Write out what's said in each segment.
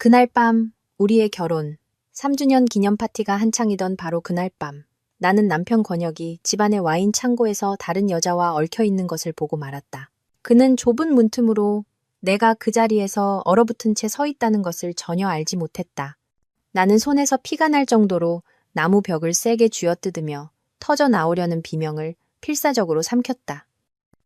그날 밤, 우리의 결혼, 3주년 기념 파티가 한창이던 바로 그날 밤, 나는 남편 권혁이 집안의 와인 창고에서 다른 여자와 얽혀 있는 것을 보고 말았다. 그는 좁은 문틈으로 내가 그 자리에서 얼어붙은 채 서 있다는 것을 전혀 알지 못했다. 나는 손에서 피가 날 정도로 나무 벽을 세게 쥐어뜯으며 터져 나오려는 비명을 필사적으로 삼켰다.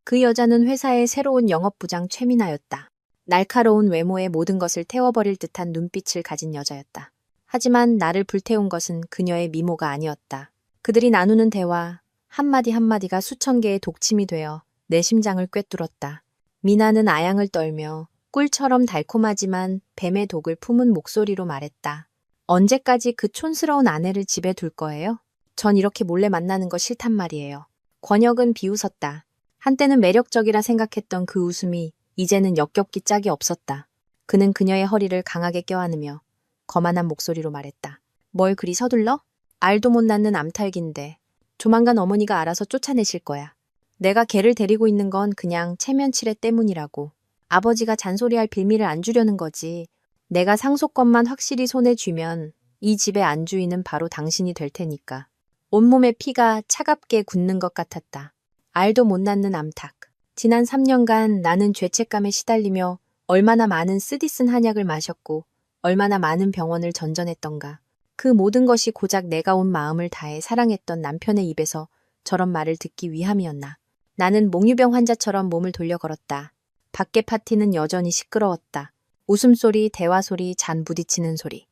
그 여자는 회사의 새로운 영업부장 최민아였다. 날카로운 외모에 모든 것을 태워버릴 듯한 눈빛을 가진 여자였다. 하지만 나를 불태운 것은 그녀의 미모가 아니었다. 그들이 나누는 대화, 한마디 한마디가 수천 개의 독침이 되어 내 심장을 꿰뚫었다. 미나는 아양을 떨며 꿀처럼 달콤하지만 뱀의 독을 품은 목소리로 말했다. 언제까지 그 촌스러운 아내를 집에 둘 거예요? 전 이렇게 몰래 만나는 거 싫단 말이에요. 권혁은 비웃었다. 한때는 매력적이라 생각했던 그 웃음이 이제는 역겹기 짝이 없었다. 그는 그녀의 허리를 강하게 껴안으며 거만한 목소리로 말했다. 뭘 그리 서둘러? 알도 못 낳는 암탉인데 조만간 어머니가 알아서 쫓아내실 거야. 내가 걔를 데리고 있는 건 그냥 체면치레 때문이라고. 아버지가 잔소리할 빌미를 안 주려는 거지. 내가 상속권만 확실히 손에 쥐면 이 집의 안주인은 바로 당신이 될 테니까. 온몸에 피가 차갑게 굳는 것 같았다. 알도 못 낳는 암탉. 지난 3년간 나는 죄책감에 시달리며 얼마나 많은 쓰디쓴 한약을 마셨고 얼마나 많은 병원을 전전했던가. 그 모든 것이 고작 내가 온 마음을 다해 사랑했던 남편의 입에서 저런 말을 듣기 위함이었나. 나는 몽유병 환자처럼 몸을 돌려 걸었다. 밖의 파티는 여전히 시끄러웠다. 웃음소리, 대화소리, 잔 부딪히는 소리.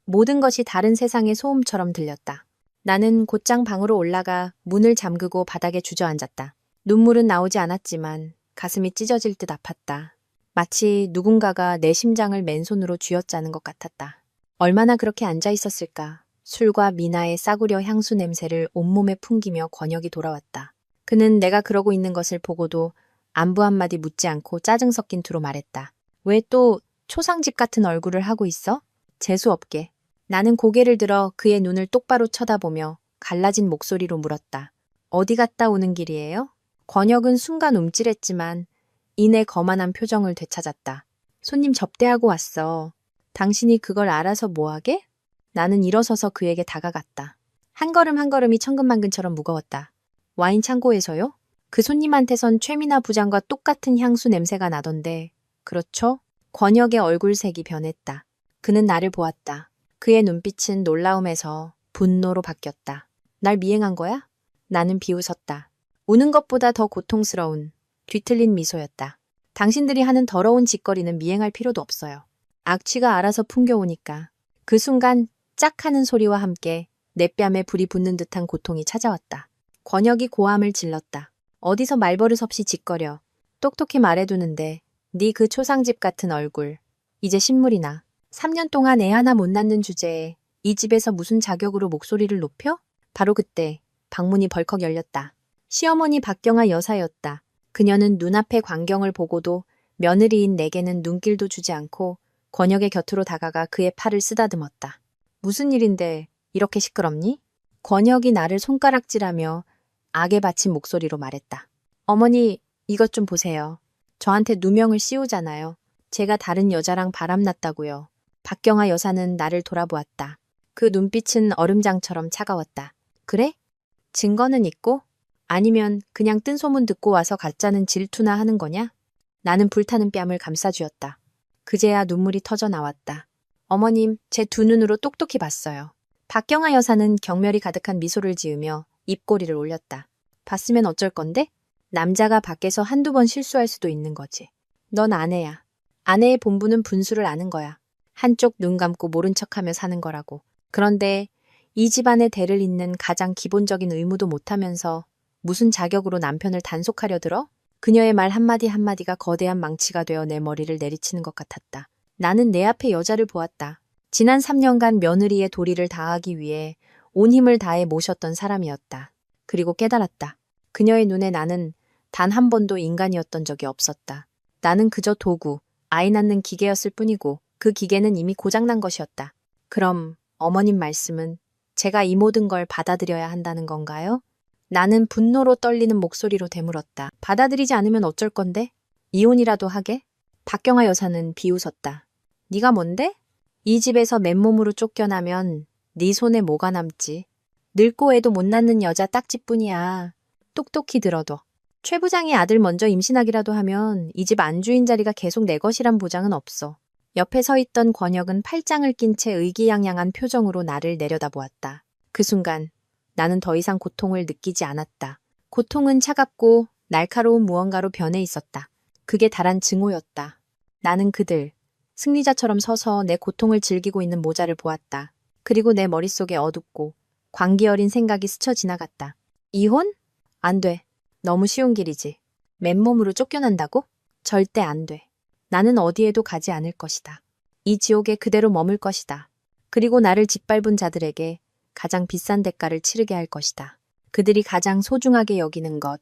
모든 것이 다른 세상의 소음처럼 들렸다. 나는 곧장 방으로 올라가 문을 잠그고 바닥에 주저앉았다. 눈물은 나오지 않았지만 가슴이 찢어질 듯 아팠다. 마치 누군가가 내 심장을 맨손으로 쥐어짜는 것 같았다. 얼마나 그렇게 앉아 있었을까. 술과 미나의 싸구려 향수 냄새를 온몸에 풍기며 권혁이 돌아왔다. 그는 내가 그러고 있는 것을 보고도 안부 한마디 묻지 않고 짜증 섞인 투로 말했다. 왜 또 초상집 같은 얼굴을 하고 있어? 재수없게. 나는 고개를 들어 그의 눈을 똑바로 쳐다보며 갈라진 목소리로 물었다. 어디 갔다 오는 길이에요? 권혁은 순간 움찔했지만 이내 거만한 표정을 되찾았다. 손님 접대하고 왔어. 당신이 그걸 알아서 뭐하게? 나는 일어서서 그에게 다가갔다. 한 걸음 한 걸음이 천근만근처럼 무거웠다. 와인 창고에서요? 그 손님한테선 최민아 부장과 똑같은 향수 냄새가 나던데. 그렇죠? 권혁의 얼굴색이 변했다. 그는 나를 보았다. 그의 눈빛은 놀라움에서 분노로 바뀌었다. 날 미행한 거야? 나는 비웃었다. 우는 것보다 더 고통스러운 뒤틀린 미소였다. 당신들이 하는 더러운 짓거리는 미행할 필요도 없어요. 악취가 알아서 풍겨오니까. 그 순간 짝 하는 소리와 함께 내 뺨에 불이 붙는 듯한 고통이 찾아왔다. 권혁이 고함을 질렀다. 어디서 말버릇 없이 짓거려. 똑똑히 말해두는데 네 그 초상집 같은 얼굴. 이제 신물이 나. 3년 동안 애 하나 못 낳는 주제에 이 집에서 무슨 자격으로 목소리를 높여? 바로 그때 방문이 벌컥 열렸다. 시어머니 박경아 여사였다. 그녀는 눈앞의 광경을 보고도 며느리인 내게는 눈길도 주지 않고 권혁의 곁으로 다가가 그의 팔을 쓰다듬었다. 무슨 일인데 이렇게 시끄럽니? 권혁이 나를 손가락질하며 악에 받친 목소리로 말했다. 어머니, 이것 좀 보세요. 저한테 누명을 씌우잖아요. 제가 다른 여자랑 바람났다고요. 박경아 여사는 나를 돌아보았다. 그 눈빛은 얼음장처럼 차가웠다. 그래? 증거는 있고? 아니면 그냥 뜬 소문 듣고 와서 가짜는 질투나 하는 거냐? 나는 불타는 뺨을 감싸쥐었다. 그제야 눈물이 터져 나왔다. 어머님, 제 두 눈으로 똑똑히 봤어요. 박경아 여사는 경멸이 가득한 미소를 지으며 입꼬리를 올렸다. 봤으면 어쩔 건데? 남자가 밖에서 한두 번 실수할 수도 있는 거지. 넌 아내야. 아내의 본분은 분수를 아는 거야. 한쪽 눈 감고 모른 척하며 사는 거라고. 그런데 이 집안의 대를 잇는 가장 기본적인 의무도 못하면서 무슨 자격으로 남편을 단속하려 들어? 그녀의 말 한마디 한마디가 거대한 망치가 되어 내 머리를 내리치는 것 같았다. 나는 내 앞에 여자를 보았다. 지난 3년간 며느리의 도리를 다하기 위해 온 힘을 다해 모셨던 사람이었다. 그리고 깨달았다. 그녀의 눈에 나는 단 한 번도 인간이었던 적이 없었다. 나는 그저 도구, 아이 낳는 기계였을 뿐이고 그 기계는 이미 고장난 것이었다. 그럼 어머님 말씀은 제가 이 모든 걸 받아들여야 한다는 건가요? 나는 분노로 떨리는 목소리로 되물었다. 받아들이지 않으면 어쩔 건데? 이혼이라도 하게? 박경아 여사는 비웃었다. 네가 뭔데? 이 집에서 맨몸으로 쫓겨나면 네 손에 뭐가 남지? 늙고 애도 못 낳는 여자 딱지뿐이야. 똑똑히 들어둬. 최 부장이 아들 먼저 임신하기라도 하면 이 집 안주인 자리가 계속 내 것이란 보장은 없어. 옆에 서 있던 권혁은 팔짱을 낀 채 의기양양한 표정으로 나를 내려다보았다. 그 순간 나는 더 이상 고통을 느끼지 않았다. 고통은 차갑고 날카로운 무언가로 변해 있었다. 그게 다란 증오였다. 나는 그들, 승리자처럼 서서 내 고통을 즐기고 있는 모자를 보았다. 그리고 내 머릿속에 어둡고 광기 어린 생각이 스쳐 지나갔다. 이혼? 안 돼. 너무 쉬운 길이지. 맨몸으로 쫓겨난다고? 절대 안 돼. 나는 어디에도 가지 않을 것이다. 이 지옥에 그대로 머물 것이다. 그리고 나를 짓밟은 자들에게 가장 비싼 대가를 치르게 할 것이다. 그들이 가장 소중하게 여기는 것,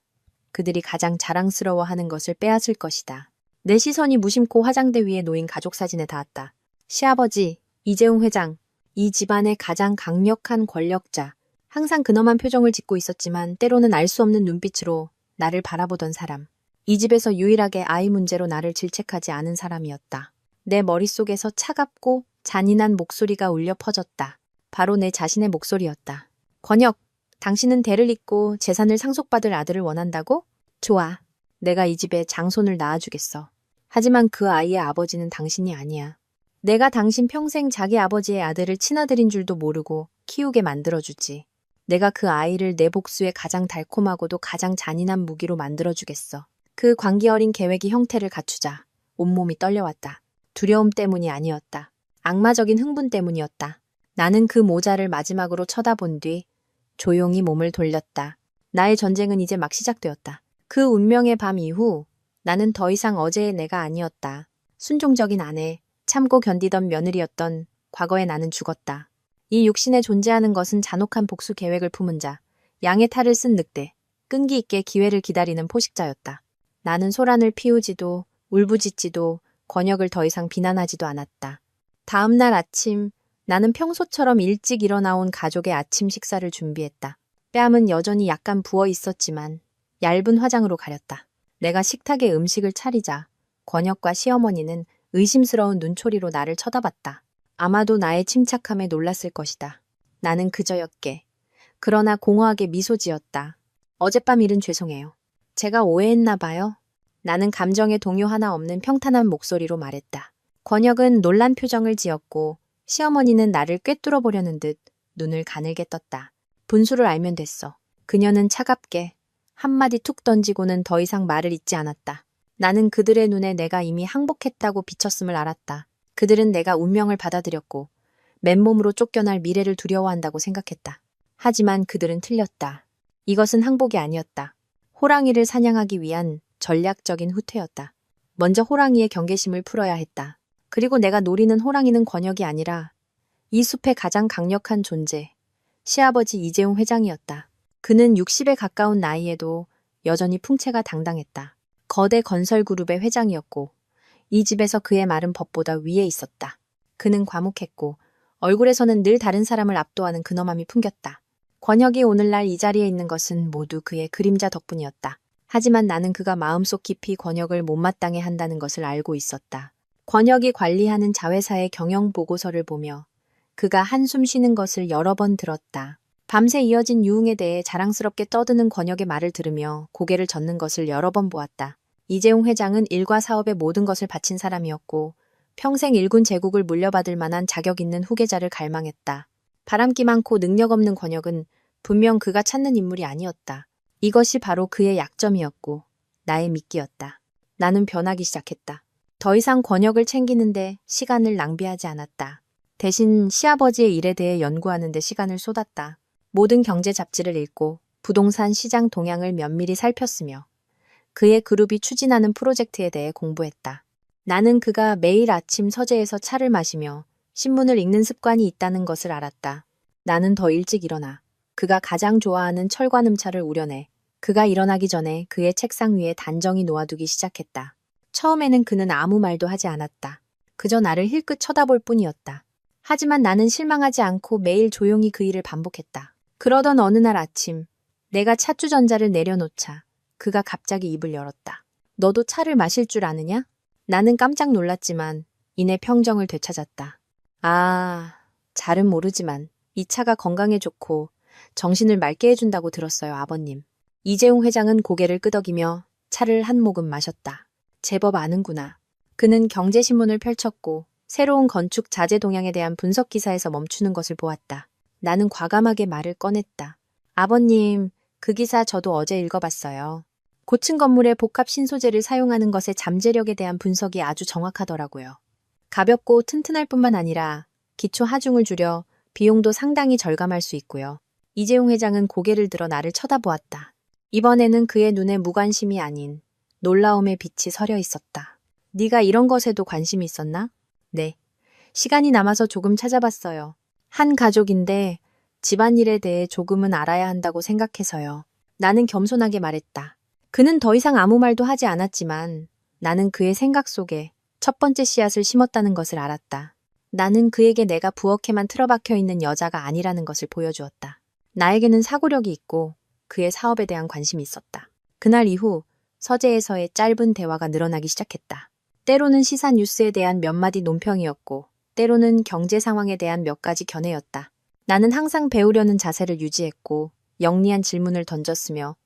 그들이 가장 자랑스러워하는 것을 빼앗을 것이다. 내 시선이 무심코 화장대 위에 놓인 가족 사진에 닿았다. 시아버지, 이재용 회장, 이 집안의 가장 강력한 권력자. 항상 근엄한 표정을 짓고 있었지만 때로는 알 수 없는 눈빛으로 나를 바라보던 사람. 이 집에서 유일하게 아이 문제로 나를 질책하지 않은 사람이었다. 내 머릿속에서 차갑고 잔인한 목소리가 울려 퍼졌다. 바로 내 자신의 목소리였다. 권혁, 당신은 대를 잇고 재산을 상속받을 아들을 원한다고? 좋아. 내가 이 집에 장손을 낳아주겠어. 하지만 그 아이의 아버지는 당신이 아니야. 내가 당신 평생 자기 아버지의 아들을 친아들인 줄도 모르고 키우게 만들어주지. 내가 그 아이를 내 복수의 가장 달콤하고도 가장 잔인한 무기로 만들어주겠어. 그 광기 어린 계획이 형태를 갖추자 온몸이 떨려왔다. 두려움 때문이 아니었다. 악마적인 흥분 때문이었다. 나는 그 모자를 마지막으로 쳐다본 뒤 조용히 몸을 돌렸다. 나의 전쟁은 이제 막 시작되었다. 그 운명의 밤 이후 나는 더 이상 어제의 내가 아니었다. 순종적인 아내, 참고 견디던 며느리였던 과거의 나는 죽었다. 이 육신에 존재하는 것은 잔혹한 복수 계획을 품은 자, 양의 탈을 쓴 늑대, 끈기 있게 기회를 기다리는 포식자였다. 나는 소란을 피우지도 울부짖지도 권혁을 더 이상 비난하지도 않았다. 다음 날 아침 나는 평소처럼 일찍 일어나온 가족의 아침 식사를 준비했다. 뺨은 여전히 약간 부어 있었지만 얇은 화장으로 가렸다. 내가 식탁에 음식을 차리자 권혁과 시어머니는 의심스러운 눈초리로 나를 쳐다봤다. 아마도 나의 침착함에 놀랐을 것이다. 나는 그저였게. 그러나 공허하게 미소 지었다. 어젯밤 일은 죄송해요. 제가 오해했나 봐요. 나는 감정에 동요 하나 없는 평탄한 목소리로 말했다. 권혁은 놀란 표정을 지었고 시어머니는 나를 꿰뚫어 보려는 듯 눈을 가늘게 떴다. 분수를 알면 됐어. 그녀는 차갑게 한마디 툭 던지고는 더 이상 말을 잇지 않았다. 나는 그들의 눈에 내가 이미 항복했다고 비쳤음을 알았다. 그들은 내가 운명을 받아들였고 맨몸으로 쫓겨날 미래를 두려워한다고 생각했다. 하지만 그들은 틀렸다. 이것은 항복이 아니었다. 호랑이를 사냥하기 위한 전략적인 후퇴였다. 먼저 호랑이의 경계심을 풀어야 했다. 그리고 내가 노리는 호랑이는 권혁이 아니라 이 숲의 가장 강력한 존재, 시아버지 이재용 회장이었다. 그는 60에 가까운 나이에도 여전히 풍채가 당당했다. 거대 건설 그룹의 회장이었고 이 집에서 그의 말은 법보다 위에 있었다. 그는 과묵했고 얼굴에서는 늘 다른 사람을 압도하는 근엄함이 풍겼다. 권혁이 오늘날 이 자리에 있는 것은 모두 그의 그림자 덕분이었다. 하지만 나는 그가 마음속 깊이 권혁을 못마땅해 한다는 것을 알고 있었다. 권혁이 관리하는 자회사의 경영 보고서를 보며 그가 한숨 쉬는 것을 여러 번 들었다. 밤새 이어진 유흥에 대해 자랑스럽게 떠드는 권혁의 말을 들으며 고개를 젓는 것을 여러 번 보았다. 이재용 회장은 일과 사업에 모든 것을 바친 사람이었고 평생 일군 제국을 물려받을 만한 자격 있는 후계자를 갈망했다. 바람기 많고 능력 없는 권혁은 분명 그가 찾는 인물이 아니었다. 이것이 바로 그의 약점이었고 나의 미끼였다. 나는 변하기 시작했다. 더 이상 권혁을 챙기는데 시간을 낭비하지 않았다. 대신 시아버지의 일에 대해 연구하는 데 시간을 쏟았다. 모든 경제 잡지를 읽고 부동산 시장 동향을 면밀히 살폈으며 그의 그룹이 추진하는 프로젝트에 대해 공부했다. 나는 그가 매일 아침 서재에서 차를 마시며 신문을 읽는 습관이 있다는 것을 알았다. 나는 더 일찍 일어나 그가 가장 좋아하는 철관음차를 우려내 그가 일어나기 전에 그의 책상 위에 단정히 놓아두기 시작했다. 처음에는 그는 아무 말도 하지 않았다. 그저 나를 힐끗 쳐다볼 뿐이었다. 하지만 나는 실망하지 않고 매일 조용히 그 일을 반복했다. 그러던 어느 날 아침 내가 차주전자를 내려놓자 그가 갑자기 입을 열었다. 너도 차를 마실 줄 아느냐? 나는 깜짝 놀랐지만 이내 평정을 되찾았다. 아, 잘은 모르지만 이 차가 건강에 좋고 정신을 맑게 해준다고 들었어요, 아버님. 이재용 회장은 고개를 끄덕이며 차를 한 모금 마셨다. 제법 아는구나. 그는 경제신문을 펼쳤고 새로운 건축 자재 동향에 대한 분석 기사에서 멈추는 것을 보았다. 나는 과감하게 말을 꺼냈다. 아버님, 그 기사 저도 어제 읽어봤어요. 고층 건물에 복합 신소재를 사용하는 것의 잠재력에 대한 분석이 아주 정확하더라고요. 가볍고 튼튼할 뿐만 아니라 기초 하중을 줄여 비용도 상당히 절감할 수 있고요. 이재용 회장은 고개를 들어 나를 쳐다보았다. 이번에는 그의 눈에 무관심이 아닌 놀라움의 빛이 서려 있었다. 네가 이런 것에도 관심이 있었나? 네. 시간이 남아서 조금 찾아봤어요. 한 가족인데 집안일에 대해 조금은 알아야 한다고 생각해서요. 나는 겸손하게 말했다. 그는 더 이상 아무 말도 하지 않았지만 나는 그의 생각 속에 첫 번째 씨앗을 심었다는 것을 알았다. 나는 그에게 내가 부엌에만 틀어박혀 있는 여자가 아니라는 것을 보여주었다. 나에게는 사고력이 있고 그의 사업에 대한 관심이 있었다. 그날 이후 서재에서의 짧은 대화가 늘어나기 시작했다. 때로는 시사 뉴스에 대한 몇 마디 논평이었고 때로는 경제 상황에 대한 몇 가지 견해였다. 나는 항상 배우려는 자세를 유지했고 영리한 질문을 던졌으며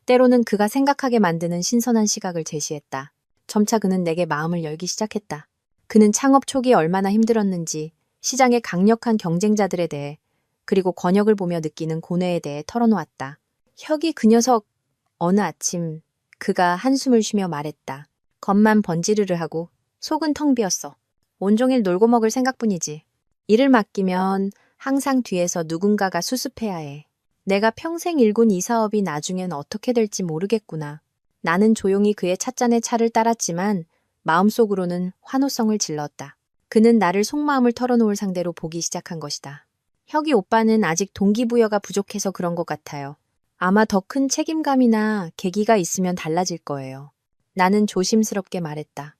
때로는 그가 생각하게 만드는 신선한 시각을 제시했다. 점차 그는 내게 마음을 열기 시작했다. 그는 창업 초기에 얼마나 힘들었는지 시장의 강력한 경쟁자들에 대해 그리고 권역을 보며 느끼는 고뇌에 대해 털어놓았다. 혁이 그 녀석 어느 아침 그가 한숨을 쉬며 말했다. 겉만 번지르르 하고 속은 텅 비었어. 온종일 놀고 먹을 생각뿐이지. 일을 맡기면 항상 뒤에서 누군가가 수습해야 해. 내가 평생 일군 이 사업이 나중엔 어떻게 될지 모르겠구나. 나는 조용히 그의 찻잔에 차를 따랐지만 마음속으로는 환호성을 질렀다. 그는 나를 속마음을 털어놓을 상대로 보기 시작한 것이다. 혁이 오빠는 아직 동기부여가 부족해서 그런 것 같아요. 아마 더 큰 책임감이나 계기가 있으면 달라질 거예요. 나는 조심스럽게 말했다.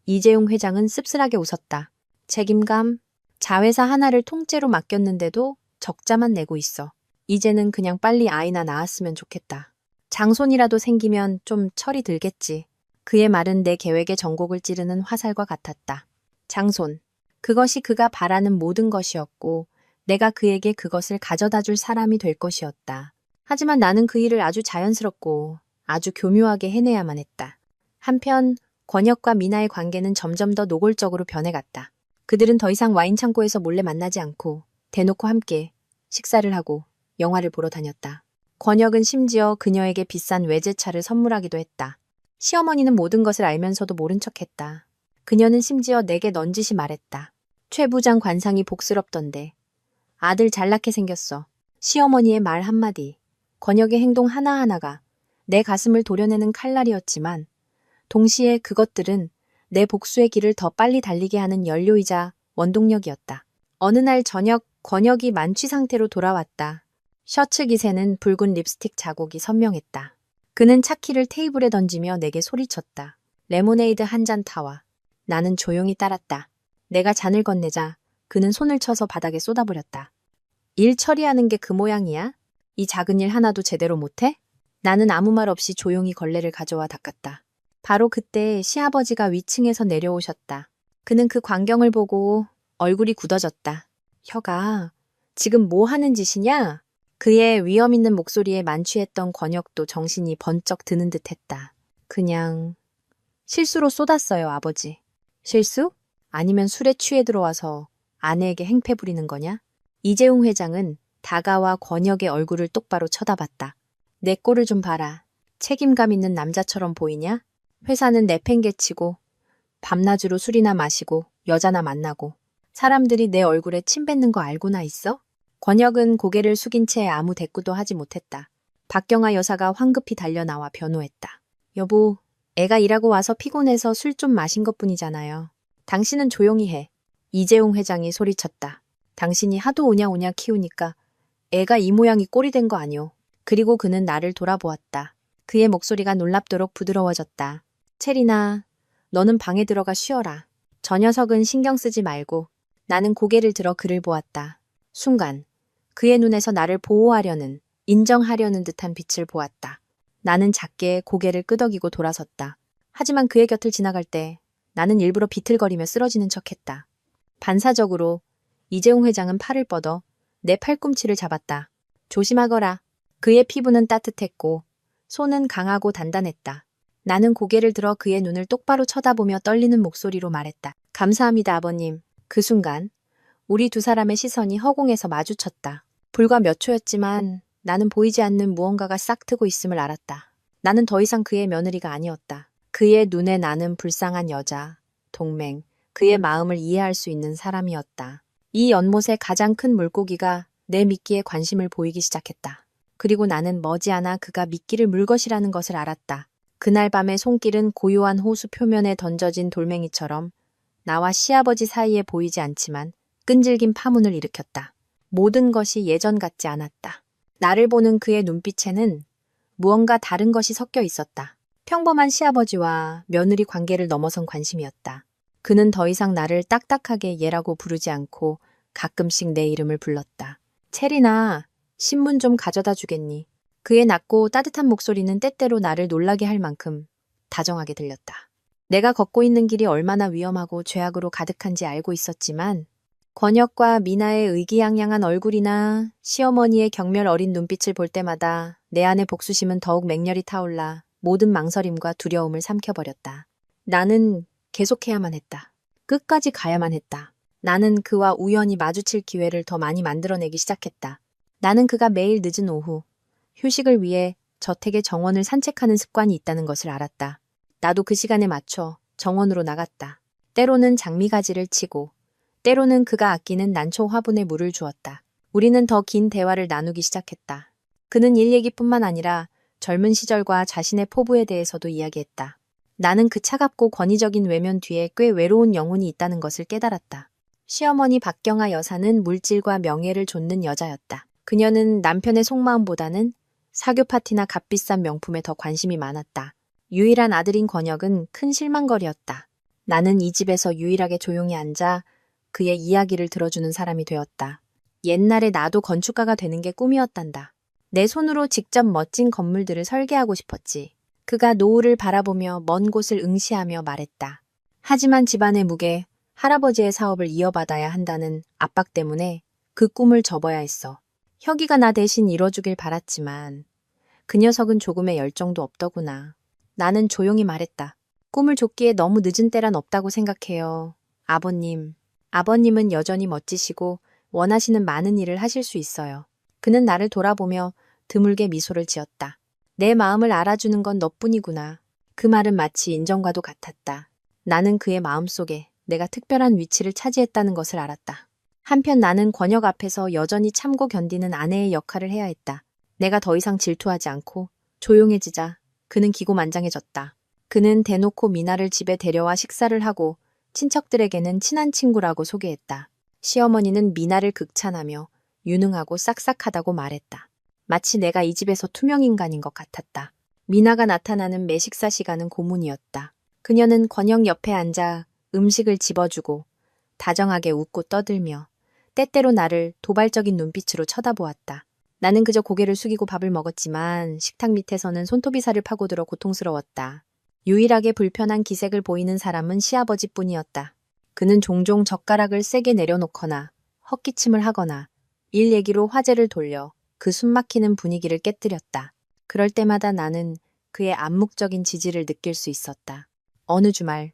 이재용 회장은 씁쓸하게 웃었다. 책임감? 자회사 하나를 통째로 맡겼는데도 적자만 내고 있어. 이제는 그냥 빨리 아이나 낳았으면 좋겠다. 장손이라도 생기면 좀 철이 들겠지. 그의 말은 내 계획의 전곡을 찌르는 화살과 같았다. 장손. 그것이 그가 바라는 모든 것이었고 내가 그에게 그것을 가져다 줄 사람이 될 것이었다. 하지만 나는 그 일을 아주 자연스럽고 아주 교묘하게 해내야만 했다. 한편 권혁과 미나의 관계는 점점 더 노골적으로 변해갔다. 그들은 더 이상 와인 창고에서 몰래 만나지 않고 대놓고 함께 식사를 하고 영화를 보러 다녔다. 권혁은 심지어 그녀에게 비싼 외제차를 선물하기도 했다. 시어머니는 모든 것을 알면서도 모른 척했다. 그녀는 심지어 내게 넌지시 말했다. 최 부장 관상이 복스럽던데. 아들 잘나게 생겼어. 시어머니의 말 한마디, 권혁의 행동 하나하나가 내 가슴을 도려내는 칼날이었지만 동시에 그것들은 내 복수의 길을 더 빨리 달리게 하는 연료이자 원동력이었다. 어느 날 저녁 권혁이 만취 상태로 돌아왔다. 셔츠 기세는 붉은 립스틱 자국이 선명했다. 그는 차키를 테이블에 던지며 내게 소리쳤다. 레모네이드 한 잔 타와. 나는 조용히 따랐다. 내가 잔을 건네자 그는 손을 쳐서 바닥에 쏟아버렸다. 일 처리하는 게 그 모양이야? 이 작은 일 하나도 제대로 못해? 나는 아무 말 없이 조용히 걸레를 가져와 닦았다. 바로 그때 시아버지가 위층에서 내려오셨다. 그는 그 광경을 보고 얼굴이 굳어졌다. 혁아, 지금 뭐 하는 짓이냐? 그의 위험 있는 목소리에 만취했던 권혁도 정신이 번쩍 드는 듯 했다. 그냥 실수로 쏟았어요, 아버지. 실수? 아니면 술에 취해 들어와서 아내에게 행패 부리는 거냐? 이재용 회장은 다가와 권혁의 얼굴을 똑바로 쳐다봤다. 내 꼴을 좀 봐라. 책임감 있는 남자처럼 보이냐? 회사는 내팽개치고 밤낮으로 술이나 마시고 여자나 만나고 사람들이 내 얼굴에 침 뱉는 거 알고나 있어? 권혁은 고개를 숙인 채 아무 대꾸도 하지 못했다. 박경아 여사가 황급히 달려나와 변호했다. 여보, 애가 일하고 와서 피곤해서 술 좀 마신 것뿐이잖아요. 당신은 조용히 해. 이재용 회장이 소리쳤다. 당신이 하도 오냐오냐 키우니까 애가 이 모양이 꼴이 된 거 아뇨. 그리고 그는 나를 돌아보았다. 그의 목소리가 놀랍도록 부드러워졌다. 체리나, 너는 방에 들어가 쉬어라. 저 녀석은 신경 쓰지 말고. 나는 고개를 들어 그를 보았다. 순간 그의 눈에서 나를 보호하려는, 인정하려는 듯한 빛을 보았다. 나는 작게 고개를 끄덕이고 돌아섰다. 하지만 그의 곁을 지나갈 때 나는 일부러 비틀거리며 쓰러지는 척했다. 반사적으로 이재용 회장은 팔을 뻗어 내 팔꿈치를 잡았다. 조심하거라. 그의 피부는 따뜻했고 손은 강하고 단단했다. 나는 고개를 들어 그의 눈을 똑바로 쳐다보며 떨리는 목소리로 말했다. 감사합니다, 아버님. 그 순간 우리 두 사람의 시선이 허공에서 마주쳤다. 불과 몇 초였지만 나는 보이지 않는 무언가가 싹트고 있음을 알았다. 나는 더 이상 그의 며느리가 아니었다. 그의 눈에 나는 불쌍한 여자, 동맹, 그의 마음을 이해할 수 있는 사람이었다. 이 연못의 가장 큰 물고기가 내 미끼에 관심을 보이기 시작했다. 그리고 나는 머지않아 그가 미끼를 물 것이라는 것을 알았다. 그날 밤의 손길은 고요한 호수 표면에 던져진 돌멩이처럼 나와 시아버지 사이에 보이지 않지만 끈질긴 파문을 일으켰다. 모든 것이 예전 같지 않았다. 나를 보는 그의 눈빛에는 무언가 다른 것이 섞여 있었다. 평범한 시아버지와 며느리 관계를 넘어선 관심이었다. 그는 더 이상 나를 딱딱하게 얘라고 부르지 않고 가끔씩 내 이름을 불렀다. 체리나, 신문 좀 가져다 주겠니? 그의 낮고 따뜻한 목소리는 때때로 나를 놀라게 할 만큼 다정하게 들렸다. 내가 걷고 있는 길이 얼마나 위험하고 죄악으로 가득한지 알고 있었지만 권혁과 미나의 의기양양한 얼굴이나 시어머니의 경멸 어린 눈빛을 볼 때마다 내 안의 복수심은 더욱 맹렬히 타올라 모든 망설임과 두려움을 삼켜버렸다. 나는 계속해야만 했다. 끝까지 가야만 했다. 나는 그와 우연히 마주칠 기회를 더 많이 만들어내기 시작했다. 나는 그가 매일 늦은 오후 휴식을 위해 저택의 정원을 산책하는 습관이 있다는 것을 알았다. 나도 그 시간에 맞춰 정원으로 나갔다. 때로는 장미가지를 치고 때로는 그가 아끼는 난초 화분에 물을 주었다. 우리는 더 긴 대화를 나누기 시작했다. 그는 일 얘기뿐만 아니라 젊은 시절과 자신의 포부에 대해서도 이야기했다. 나는 그 차갑고 권위적인 외면 뒤에 꽤 외로운 영혼이 있다는 것을 깨달았다. 시어머니 박경아 여사는 물질과 명예를 좇는 여자였다. 그녀는 남편의 속마음보다는 사교 파티나 값비싼 명품에 더 관심이 많았다. 유일한 아들인 권혁은 큰 실망거리였다. 나는 이 집에서 유일하게 조용히 앉아 그의 이야기를 들어주는 사람이 되었다. 옛날에 나도 건축가가 되는 게 꿈이었단다. 내 손으로 직접 멋진 건물들을 설계하고 싶었지. 그가 노을을 바라보며 먼 곳을 응시하며 말했다. 하지만 집안의 무게, 할아버지의 사업을 이어받아야 한다는 압박 때문에 그 꿈을 접어야 했어. 혁이가 나 대신 이뤄주길 바랐지만 그 녀석은 조금의 열정도 없더구나. 나는 조용히 말했다. 꿈을 쫓기에 너무 늦은 때란 없다고 생각해요. 아버님. 아버님은 여전히 멋지시고 원하시는 많은 일을 하실 수 있어요. 그는 나를 돌아보며 드물게 미소를 지었다. 내 마음을 알아주는 건 너뿐이구나. 그 말은 마치 인정과도 같았다. 나는 그의 마음속에 내가 특별한 위치를 차지했다는 것을 알았다. 한편 나는 권혁 앞에서 여전히 참고 견디는 아내의 역할을 해야 했다. 내가 더 이상 질투하지 않고 조용해지자 그는 기고만장해졌다. 그는 대놓고 미나를 집에 데려와 식사를 하고 친척들에게는 친한 친구라고 소개했다. 시어머니는 미나를 극찬하며 유능하고 싹싹하다고 말했다. 마치 내가 이 집에서 투명인간인 것 같았다. 미나가 나타나는 매 식사 시간은 고문이었다. 그녀는 권혁 옆에 앉아 음식을 집어주고 다정하게 웃고 떠들며 때때로 나를 도발적인 눈빛으로 쳐다보았다. 나는 그저 고개를 숙이고 밥을 먹었지만 식탁 밑에서는 손톱이살을 파고들어 고통스러웠다. 유일하게 불편한 기색을 보이는 사람은 시아버지뿐이었다. 그는 종종 젓가락을 세게 내려놓거나 헛기침을 하거나 일 얘기로 화제를 돌려 그 숨막히는 분위기를 깨뜨렸다. 그럴 때마다 나는 그의 암묵적인 지지를 느낄 수 있었다. 어느 주말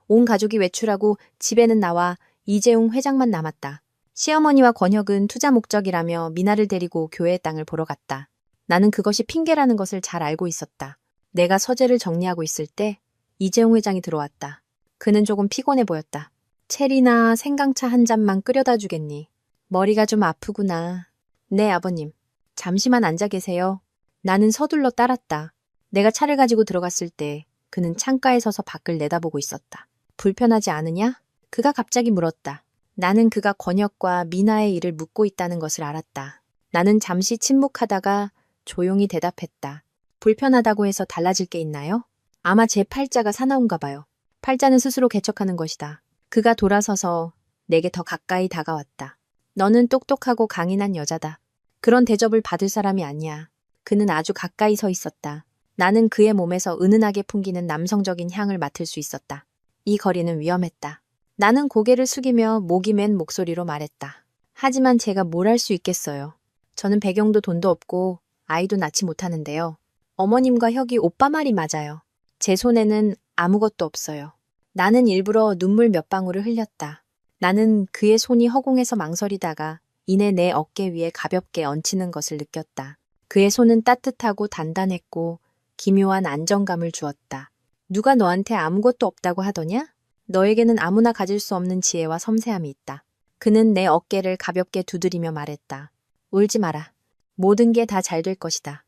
온 가족이 외출하고 집에는 나와 이재용 회장만 남았다. 시어머니와 권혁은 투자 목적이라며 미나를 데리고 교회 땅을 보러 갔다. 나는 그것이 핑계라는 것을 잘 알고 있었다. 내가 서재를 정리하고 있을 때 이재용 회장이 들어왔다. 그는 조금 피곤해 보였다. 체리나 생강차 한 잔만 끓여다 주겠니? 머리가 좀 아프구나. 네, 아버님. 잠시만 앉아 계세요. 나는 서둘러 따랐다. 내가 차를 가지고 들어갔을 때 그는 창가에 서서 밖을 내다보고 있었다. 불편하지 않으냐? 그가 갑자기 물었다. 나는 그가 권혁과 미나의 일을 묻고 있다는 것을 알았다. 나는 잠시 침묵하다가 조용히 대답했다. 불편하다고 해서 달라질 게 있나요? 아마 제 팔자가 사나운가 봐요. 팔자는 스스로 개척하는 것이다. 그가 돌아서서 내게 더 가까이 다가왔다. 너는 똑똑하고 강인한 여자다. 그런 대접을 받을 사람이 아니야. 그는 아주 가까이 서 있었다. 나는 그의 몸에서 은은하게 풍기는 남성적인 향을 맡을 수 있었다. 이 거리는 위험했다. 나는 고개를 숙이며 목이 맨 목소리로 말했다. 하지만 제가 뭘 할 수 있겠어요. 저는 배경도 돈도 없고 아이도 낳지 못하는데요. 어머님과 혁이 오빠 말이 맞아요. 제 손에는 아무것도 없어요. 나는 일부러 눈물 몇 방울을 흘렸다. 나는 그의 손이 허공에서 망설이다가 이내 내 어깨 위에 가볍게 얹히는 것을 느꼈다. 그의 손은 따뜻하고 단단했고 기묘한 안정감을 주었다. 누가 너한테 아무것도 없다고 하더냐? 너에게는 아무나 가질 수 없는 지혜와 섬세함이 있다. 그는 내 어깨를 가볍게 두드리며 말했다. 울지 마라. 모든 게 다 잘 될 것이다.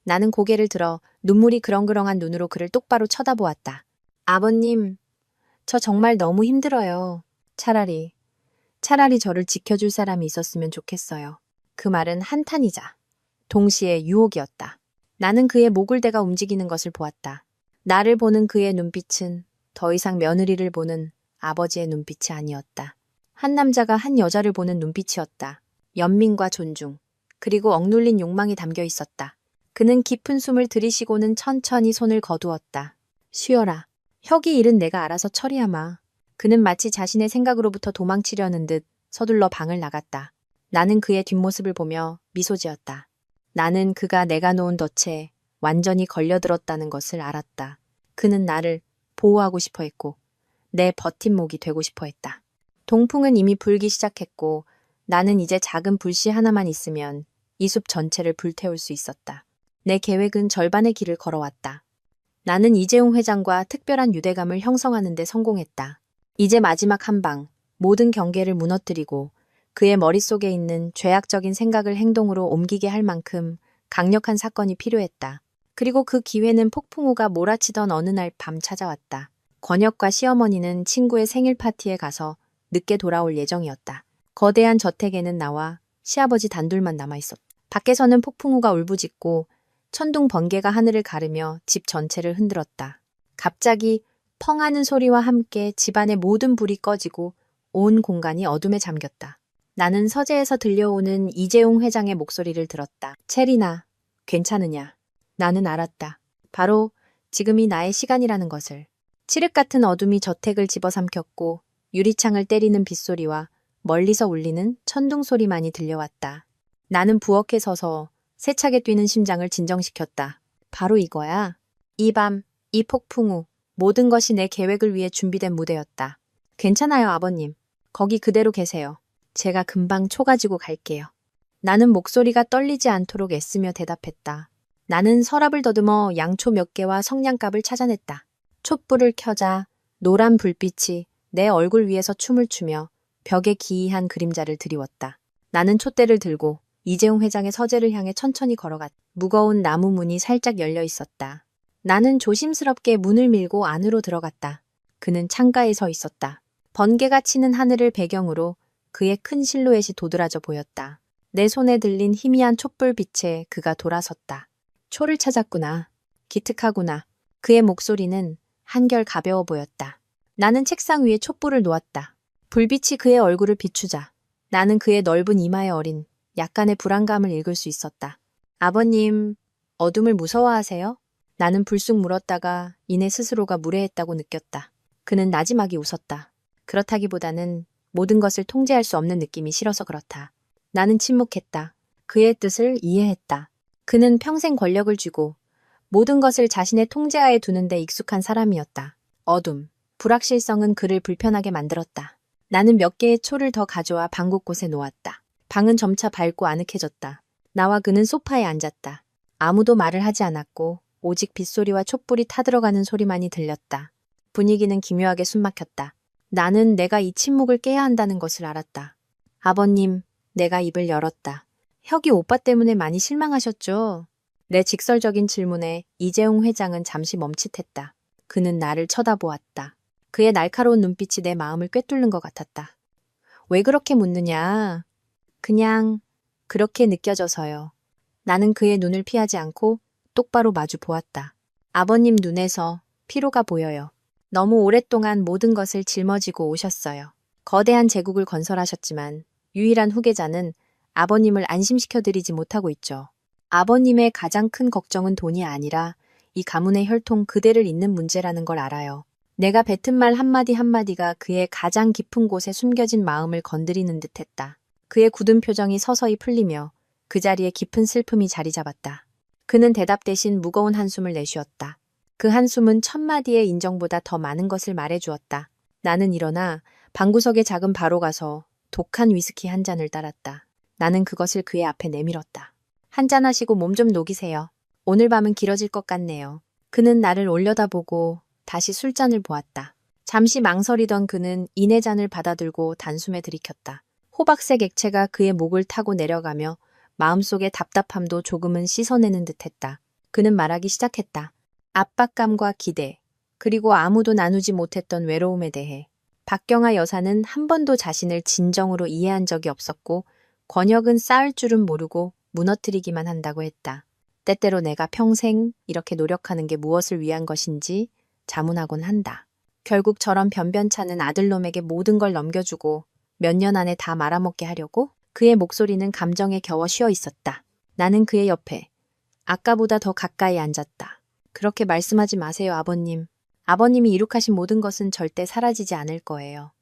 나는 고개를 들어 눈물이 그렁그렁한 눈으로 그를 똑바로 쳐다보았다. 아버님, 저 정말 너무 힘들어요. 차라리 저를 지켜줄 사람이 있었으면 좋겠어요. 그 말은 한탄이자 동시에 유혹이었다. 나는 그의 목을 대가 움직이는 것을 보았다. 나를 보는 그의 눈빛은 더 이상 며느리를 보는 아버지의 눈빛이 아니었다. 한 남자가 한 여자를 보는 눈빛이었다. 연민과 존중, 그리고 억눌린 욕망이 담겨 있었다. 그는 깊은 숨을 들이쉬고는 천천히 손을 거두었다. 쉬어라. 혁이 일은 내가 알아서 처리하마. 그는 마치 자신의 생각으로부터 도망치려는 듯 서둘러 방을 나갔다. 나는 그의 뒷모습을 보며 미소 지었다. 나는 그가 내가 놓은 덫에 완전히 걸려들었다는 것을 알았다. 그는 나를 보호하고 싶어 했고 내 버팀목이 되고 싶어 했다. 동풍은 이미 불기 시작했고 나는 이제 작은 불씨 하나만 있으면 이 숲 전체를 불태울 수 있었다. 내 계획은 절반의 길을 걸어왔다. 나는 이재용 회장과 특별한 유대감을 형성하는 데 성공했다. 이제 마지막 한 방, 모든 경계를 무너뜨리고 그의 머릿속에 있는 죄악적인 생각을 행동으로 옮기게 할 만큼 강력한 사건이 필요했다. 그리고 그 기회는 폭풍우가 몰아치던 어느 날 밤 찾아왔다. 권혁과 시어머니는 친구의 생일 파티에 가서 늦게 돌아올 예정이었다. 거대한 저택에는 나와 시아버지 단둘만 남아있었다. 밖에서는 폭풍우가 울부짖고 천둥 번개가 하늘을 가르며 집 전체를 흔들었다. 갑자기 펑 하는 소리와 함께 집안의 모든 불이 꺼지고 온 공간이 어둠에 잠겼다. 나는 서재에서 들려오는 이재용 회장의 목소리를 들었다. 체리나, 괜찮으냐? 나는 알았다. 바로 지금이 나의 시간이라는 것을. 칠흑 같은 어둠이 저택을 집어삼켰고 유리창을 때리는 빗소리와 멀리서 울리는 천둥 소리만이 들려왔다. 나는 부엌에 서서 세차게 뛰는 심장을 진정시켰다. 바로 이거야. 이 밤, 이 폭풍우, 모든 것이 내 계획을 위해 준비된 무대였다. 괜찮아요, 아버님. 거기 그대로 계세요. 제가 금방 초 가지고 갈게요. 나는 목소리가 떨리지 않도록 애쓰며 대답했다. 나는 서랍을 더듬어 양초 몇 개와 성냥갑을 찾아냈다. 촛불을 켜자 노란 불빛이 내 얼굴 위에서 춤을 추며 벽에 기이한 그림자를 드리웠다. 나는 촛대를 들고 이재용 회장의 서재를 향해 천천히 걸어갔다. 무거운 나무 문이 살짝 열려 있었다. 나는 조심스럽게 문을 밀고 안으로 들어갔다. 그는 창가에 서 있었다. 번개가 치는 하늘을 배경으로 그의 큰 실루엣이 도드라져 보였다. 내 손에 들린 희미한 촛불빛에 그가 돌아섰다. 초를 찾았구나. 기특하구나. 그의 목소리는 한결 가벼워 보였다. 나는 책상 위에 촛불을 놓았다. 불빛이 그의 얼굴을 비추자 나는 그의 넓은 이마에 어린 약간의 불안감을 읽을 수 있었다. 아버님, 어둠을 무서워하세요? 나는 불쑥 물었다가 이내 스스로가 무례했다고 느꼈다. 그는 나지막이 웃었다. 그렇다기보다는 모든 것을 통제할 수 없는 느낌이 싫어서 그렇다. 나는 침묵했다. 그의 뜻을 이해했다. 그는 평생 권력을 쥐고 모든 것을 자신의 통제하에 두는 데 익숙한 사람이었다. 어둠, 불확실성은 그를 불편하게 만들었다. 나는 몇 개의 초를 더 가져와 방 곳곳에 놓았다. 방은 점차 밝고 아늑해졌다. 나와 그는 소파에 앉았다. 아무도 말을 하지 않았고 오직 빗소리와 촛불이 타들어가는 소리만이 들렸다. 분위기는 기묘하게 숨막혔다. 나는 내가 이 침묵을 깨야 한다는 것을 알았다. 아버님, 내가 입을 열었다. 혁이 오빠 때문에 많이 실망하셨죠? 내 직설적인 질문에 이재용 회장은 잠시 멈칫했다. 그는 나를 쳐다보았다. 그의 날카로운 눈빛이 내 마음을 꿰뚫는 것 같았다. 왜 그렇게 묻느냐? 그냥 그렇게 느껴져서요. 나는 그의 눈을 피하지 않고 똑바로 마주 보았다. 아버님 눈에서 피로가 보여요. 너무 오랫동안 모든 것을 짊어지고 오셨어요. 거대한 제국을 건설하셨지만 유일한 후계자는 아버님을 안심시켜드리지 못하고 있죠. 아버님의 가장 큰 걱정은 돈이 아니라 이 가문의 혈통 그대를 잇는 문제라는 걸 알아요. 내가 뱉은 말 한마디 한마디가 그의 가장 깊은 곳에 숨겨진 마음을 건드리는 듯했다. 그의 굳은 표정이 서서히 풀리며 그 자리에 깊은 슬픔이 자리 잡았다. 그는 대답 대신 무거운 한숨을 내쉬었다. 그 한숨은 천마디의 인정보다 더 많은 것을 말해주었다. 나는 일어나 방구석의 작은 바로 가서 독한 위스키 한 잔을 따랐다. 나는 그것을 그의 앞에 내밀었다. 한 잔 하시고 몸 좀 녹이세요. 오늘 밤은 길어질 것 같네요. 그는 나를 올려다보고 다시 술잔을 보았다. 잠시 망설이던 그는 이내 잔을 받아들고 단숨에 들이켰다. 호박색 액체가 그의 목을 타고 내려가며 마음속의 답답함도 조금은 씻어내는 듯했다. 그는 말하기 시작했다. 압박감과 기대, 그리고 아무도 나누지 못했던 외로움에 대해. 박경아 여사는 한 번도 자신을 진정으로 이해한 적이 없었고 권역은 쌓을 줄은 모르고 무너뜨리기만 한다고 했다. 때때로 내가 평생 이렇게 노력하는 게 무엇을 위한 것인지 자문하곤 한다. 결국 저런 변변찮은 아들놈에게 모든 걸 넘겨주고 몇 년 안에 다 말아먹게 하려고? 그의 목소리는 감정에 겨워 쉬어 있었다. 나는 그의 옆에 아까보다 더 가까이 앉았다. 그렇게 말씀하지 마세요, 아버님. 아버님이 이룩하신 모든 것은 절대 사라지지 않을 거예요.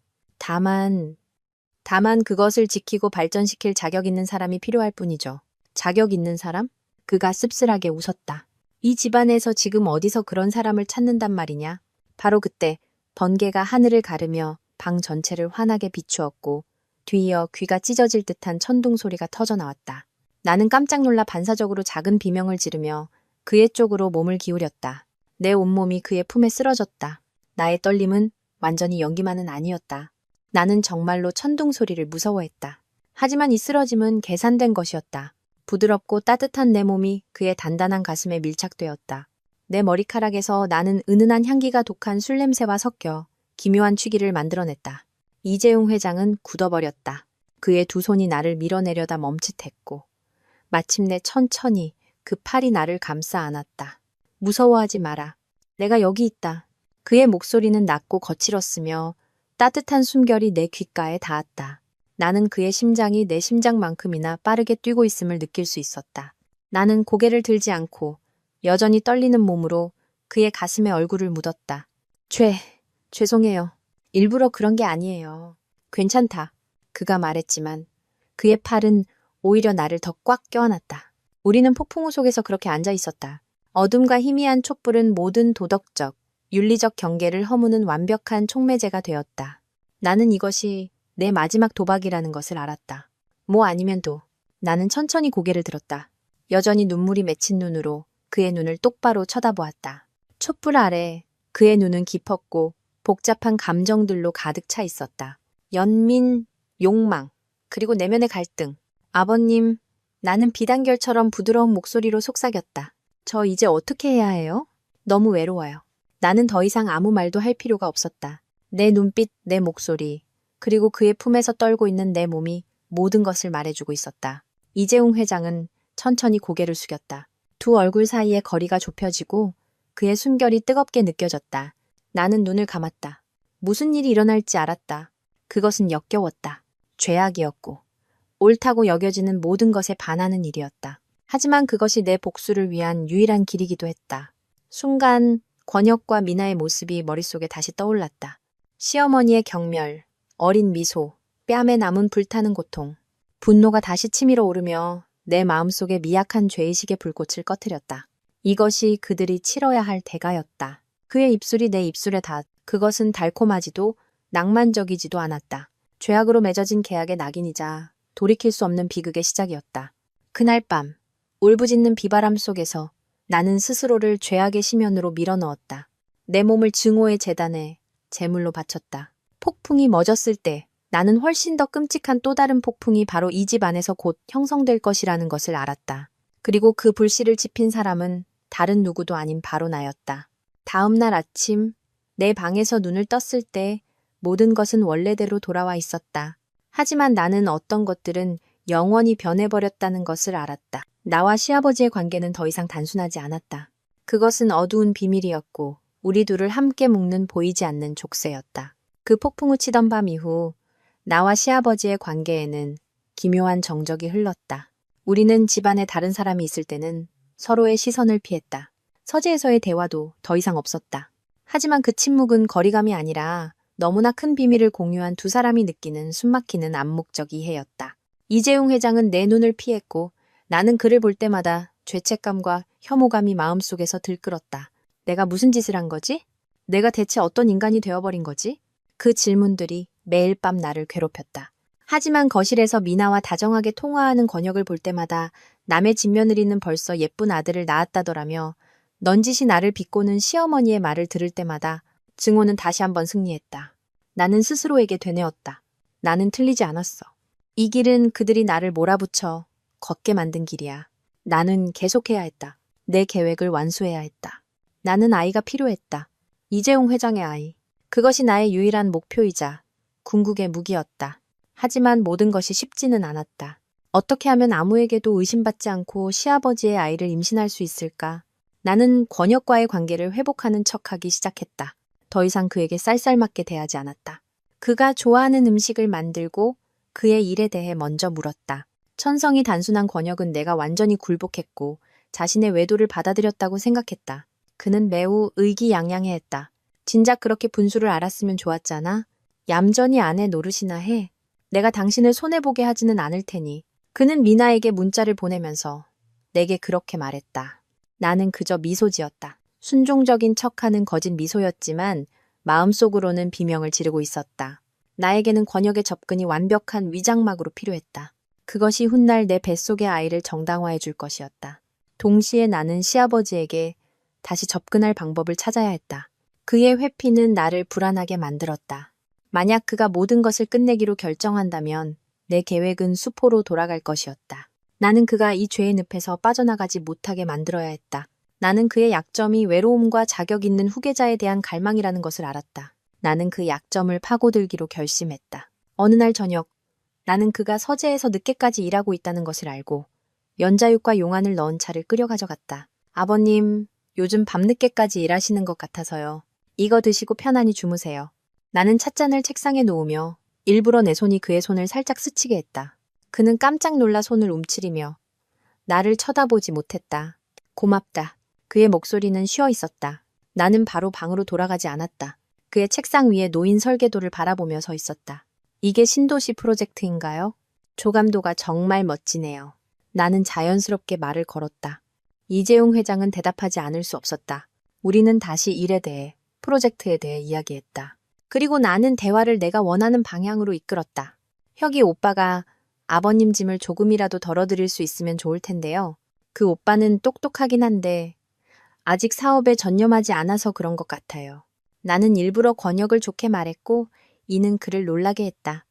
다만 그것을 지키고 발전시킬 자격 있는 사람이 필요할 뿐이죠. 자격 있는 사람? 그가 씁쓸하게 웃었다. 이 집안에서 지금 어디서 그런 사람을 찾는단 말이냐? 바로 그때 번개가 하늘을 가르며 방 전체를 환하게 비추었고 뒤이어 귀가 찢어질 듯한 천둥 소리가 터져 나왔다. 나는 깜짝 놀라 반사적으로 작은 비명을 지르며 그의 쪽으로 몸을 기울였다. 내 온몸이 그의 품에 쓰러졌다. 나의 떨림은 완전히 연기만은 아니었다. 나는 정말로 천둥 소리를 무서워했다. 하지만 이 쓰러짐은 계산된 것이었다. 부드럽고 따뜻한 내 몸이 그의 단단한 가슴에 밀착되었다. 내 머리카락에서 나는 은은한 향기가 독한 술 냄새와 섞여 기묘한 취기를 만들어냈다. 이재용 회장은 굳어버렸다. 그의 두 손이 나를 밀어내려다 멈칫했고 마침내 천천히 그 팔이 나를 감싸 안았다. 무서워하지 마라. 내가 여기 있다. 그의 목소리는 낮고 거칠었으며 따뜻한 숨결이 내 귓가에 닿았다. 나는 그의 심장이 내 심장만큼이나 빠르게 뛰고 있음을 느낄 수 있었다. 나는 고개를 들지 않고 여전히 떨리는 몸으로 그의 가슴에 얼굴을 묻었다. 죄송해요. 일부러 그런 게 아니에요. 괜찮다. 그가 말했지만 그의 팔은 오히려 나를 더 꽉 껴안았다. 우리는 폭풍우 속에서 그렇게 앉아 있었다. 어둠과 희미한 촛불은 모든 도덕적, 윤리적 경계를 허무는 완벽한 촉매제가 되었다. 나는 이것이 내 마지막 도박이라는 것을 알았다. 뭐 아니면 도. 나는 천천히 고개를 들었다. 여전히 눈물이 맺힌 눈으로 그의 눈을 똑바로 쳐다보았다. 촛불 아래 그의 눈은 깊었고 복잡한 감정들로 가득 차 있었다. 연민, 욕망, 그리고 내면의 갈등. 아버님, 나는 비단결처럼 부드러운 목소리로 속삭였다. 저 이제 어떻게 해야 해요? 너무 외로워요. 나는 더 이상 아무 말도 할 필요가 없었다. 내 눈빛, 내 목소리, 그리고 그의 품에서 떨고 있는 내 몸이 모든 것을 말해주고 있었다. 이재용 회장은 천천히 고개를 숙였다. 두 얼굴 사이의 거리가 좁혀지고 그의 숨결이 뜨겁게 느껴졌다. 나는 눈을 감았다. 무슨 일이 일어날지 알았다. 그것은 역겨웠다. 죄악이었고 옳다고 여겨지는 모든 것에 반하는 일이었다. 하지만 그것이 내 복수를 위한 유일한 길이기도 했다. 순간 권혁과 미나의 모습이 머릿속에 다시 떠올랐다. 시어머니의 경멸, 어린 미소, 뺨에 남은 불타는 고통. 분노가 다시 치밀어 오르며 내 마음속에 미약한 죄의식의 불꽃을 꺼뜨렸다. 이것이 그들이 치러야 할 대가였다. 그의 입술이 내 입술에 그것은 달콤하지도 낭만적이지도 않았다. 죄악으로 맺어진 계약의 낙인이자 돌이킬 수 없는 비극의 시작이었다. 그날 밤, 울부짖는 비바람 속에서 나는 스스로를 죄악의 심연으로 밀어넣었다. 내 몸을 증오의 제단에 제물로 바쳤다. 폭풍이 멎었을 때 나는 훨씬 더 끔찍한 또 다른 폭풍이 바로 이 집 안에서 곧 형성될 것이라는 것을 알았다. 그리고 그 불씨를 지핀 사람은 다른 누구도 아닌 바로 나였다. 다음 날 아침 내 방에서 눈을 떴을 때 모든 것은 원래대로 돌아와 있었다. 하지만 나는 어떤 것들은 영원히 변해버렸다는 것을 알았다. 나와 시아버지의 관계는 더 이상 단순하지 않았다. 그것은 어두운 비밀이었고 우리 둘을 함께 묶는 보이지 않는 족쇄였다. 그 폭풍우 치던 밤 이후 나와 시아버지의 관계에는 기묘한 정적이 흘렀다. 우리는 집안에 다른 사람이 있을 때는 서로의 시선을 피했다. 서재에서의 대화도 더 이상 없었다. 하지만 그 침묵은 거리감이 아니라 너무나 큰 비밀을 공유한 두 사람이 느끼는 숨막히는 암묵적 이해였다. 이재용 회장은 내 눈을 피했고 나는 그를 볼 때마다 죄책감과 혐오감이 마음속에서 들끓었다. 내가 무슨 짓을 한 거지? 내가 대체 어떤 인간이 되어버린 거지? 그 질문들이 매일 밤 나를 괴롭혔다. 하지만 거실에서 미나와 다정하게 통화하는 권혁을 볼 때마다 남의 맏며느리는 벌써 예쁜 아들을 낳았다더라며 넌지시 나를 비꼬는 시어머니의 말을 들을 때마다 증오는 다시 한번 승리했다. 나는 스스로에게 되뇌었다. 나는 틀리지 않았어. 이 길은 그들이 나를 몰아붙여 걷게 만든 길이야. 나는 계속해야 했다. 내 계획을 완수해야 했다. 나는 아이가 필요했다. 이재용 회장의 아이. 그것이 나의 유일한 목표이자 궁극의 무기였다. 하지만 모든 것이 쉽지는 않았다. 어떻게 하면 아무에게도 의심받지 않고 시아버지의 아이를 임신할 수 있을까? 나는 권혁과의 관계를 회복하는 척하기 시작했다. 더 이상 그에게 쌀쌀맞게 대하지 않았다. 그가 좋아하는 음식을 만들고 그의 일에 대해 먼저 물었다. 천성이 단순한 권혁은 내가 완전히 굴복했고 자신의 외도를 받아들였다고 생각했다. 그는 매우 의기양양해했다. 진작 그렇게 분수를 알았으면 좋았잖아. 얌전히 아내 노릇이나 해. 내가 당신을 손해보게 하지는 않을 테니. 그는 미나에게 문자를 보내면서 내게 그렇게 말했다. 나는 그저 미소 지었다. 순종적인 척하는 거짓 미소였지만 마음속으로는 비명을 지르고 있었다. 나에게는 권혁의 접근이 완벽한 위장막으로 필요했다. 그것이 훗날 내 뱃속의 아이를 정당화해 줄 것이었다. 동시에 나는 시아버지에게 다시 접근할 방법을 찾아야 했다. 그의 회피는 나를 불안하게 만들었다. 만약 그가 모든 것을 끝내기로 결정한다면 내 계획은 수포로 돌아갈 것이었다. 나는 그가 이 죄의 늪에서 빠져나가지 못하게 만들어야 했다. 나는 그의 약점이 외로움과 자격 있는 후계자에 대한 갈망이라는 것을 알았다. 나는 그 약점을 파고들기로 결심했다. 어느 날 저녁, 나는 그가 서재에서 늦게까지 일하고 있다는 것을 알고 연자육과 용안을 넣은 차를 끓여 가져갔다. 아버님, 요즘 밤늦게까지 일하시는 것 같아서요. 이거 드시고 편안히 주무세요. 나는 찻잔을 책상에 놓으며 일부러 내 손이 그의 손을 살짝 스치게 했다. 그는 깜짝 놀라 손을 움츠리며 나를 쳐다보지 못했다. 고맙다. 그의 목소리는 쉬어 있었다. 나는 바로 방으로 돌아가지 않았다. 그의 책상 위에 놓인 설계도를 바라보며 서 있었다. 이게 신도시 프로젝트인가요? 조감도가 정말 멋지네요. 나는 자연스럽게 말을 걸었다. 이재용 회장은 대답하지 않을 수 없었다. 우리는 다시 일에 대해, 프로젝트에 대해 이야기했다. 그리고 나는 대화를 내가 원하는 방향으로 이끌었다. 혁이 오빠가 아버님 짐을 조금이라도 덜어드릴 수 있으면 좋을 텐데요. 그 오빠는 똑똑하긴 한데 아직 사업에 전념하지 않아서 그런 것 같아요. 나는 일부러 권혁을 좋게 말했고 이는 그를 놀라게 했다.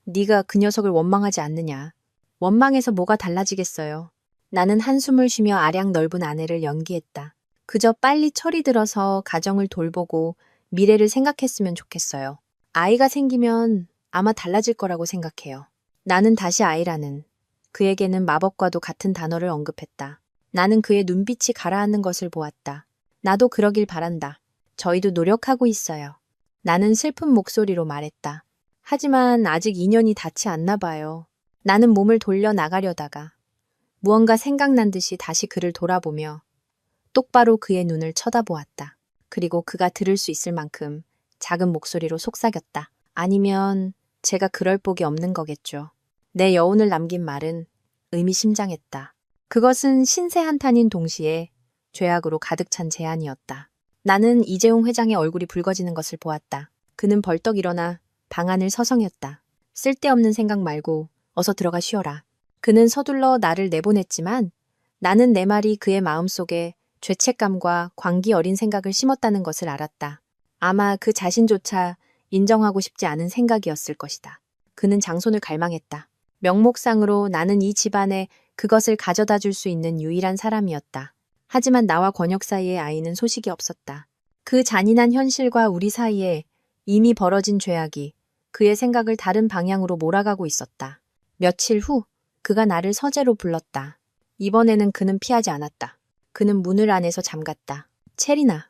네가 그 녀석을 원망하지 않느냐. 원망해서 뭐가 달라지겠어요. 나는 한숨을 쉬며 아량 넓은 아내를 연기했다. 그저 빨리 철이 들어서 가정을 돌보고 미래를 생각했으면 좋겠어요. 아이가 생기면 아마 달라질 거라고 생각해요. 나는 다시 아이라는 그에게는 마법과도 같은 단어를 언급했다. 나는 그의 눈빛이 가라앉는 것을 보았다. 나도 그러길 바란다. 저희도 노력하고 있어요. 나는 슬픈 목소리로 말했다. 하지만 아직 인연이 닿지 않나 봐요. 나는 몸을 돌려 나가려다가 무언가 생각난 듯이 다시 그를 돌아보며 똑바로 그의 눈을 쳐다보았다. 그리고 그가 들을 수 있을 만큼 작은 목소리로 속삭였다. 아니면 제가 그럴 복이 없는 거겠죠. 내 여운을 남긴 말은 의미심장했다. 그것은 신세 한탄인 동시에 죄악으로 가득 찬 제안이었다. 나는 이재용 회장의 얼굴이 붉어지는 것을 보았다. 그는 벌떡 일어나 방안을 서성였다. 쓸데없는 생각 말고 어서 들어가 쉬어라. 그는 서둘러 나를 내보냈지만 나는 내 말이 그의 마음속에 죄책감과 광기 어린 생각을 심었다는 것을 알았다. 아마 그 자신조차 인정하고 싶지 않은 생각이었을 것이다. 그는 장손을 갈망했다. 명목상으로 나는 이 집안에 그것을 가져다 줄 수 있는 유일한 사람이었다. 하지만 나와 권혁 사이의 아이는 소식이 없었다. 그 잔인한 현실과 우리 사이에 이미 벌어진 죄악이 그의 생각을 다른 방향으로 몰아가고 있었다. 며칠 후 그가 나를 서재로 불렀다. 이번에는 그는 피하지 않았다. 그는 문을 안에서 잠갔다. 체리나,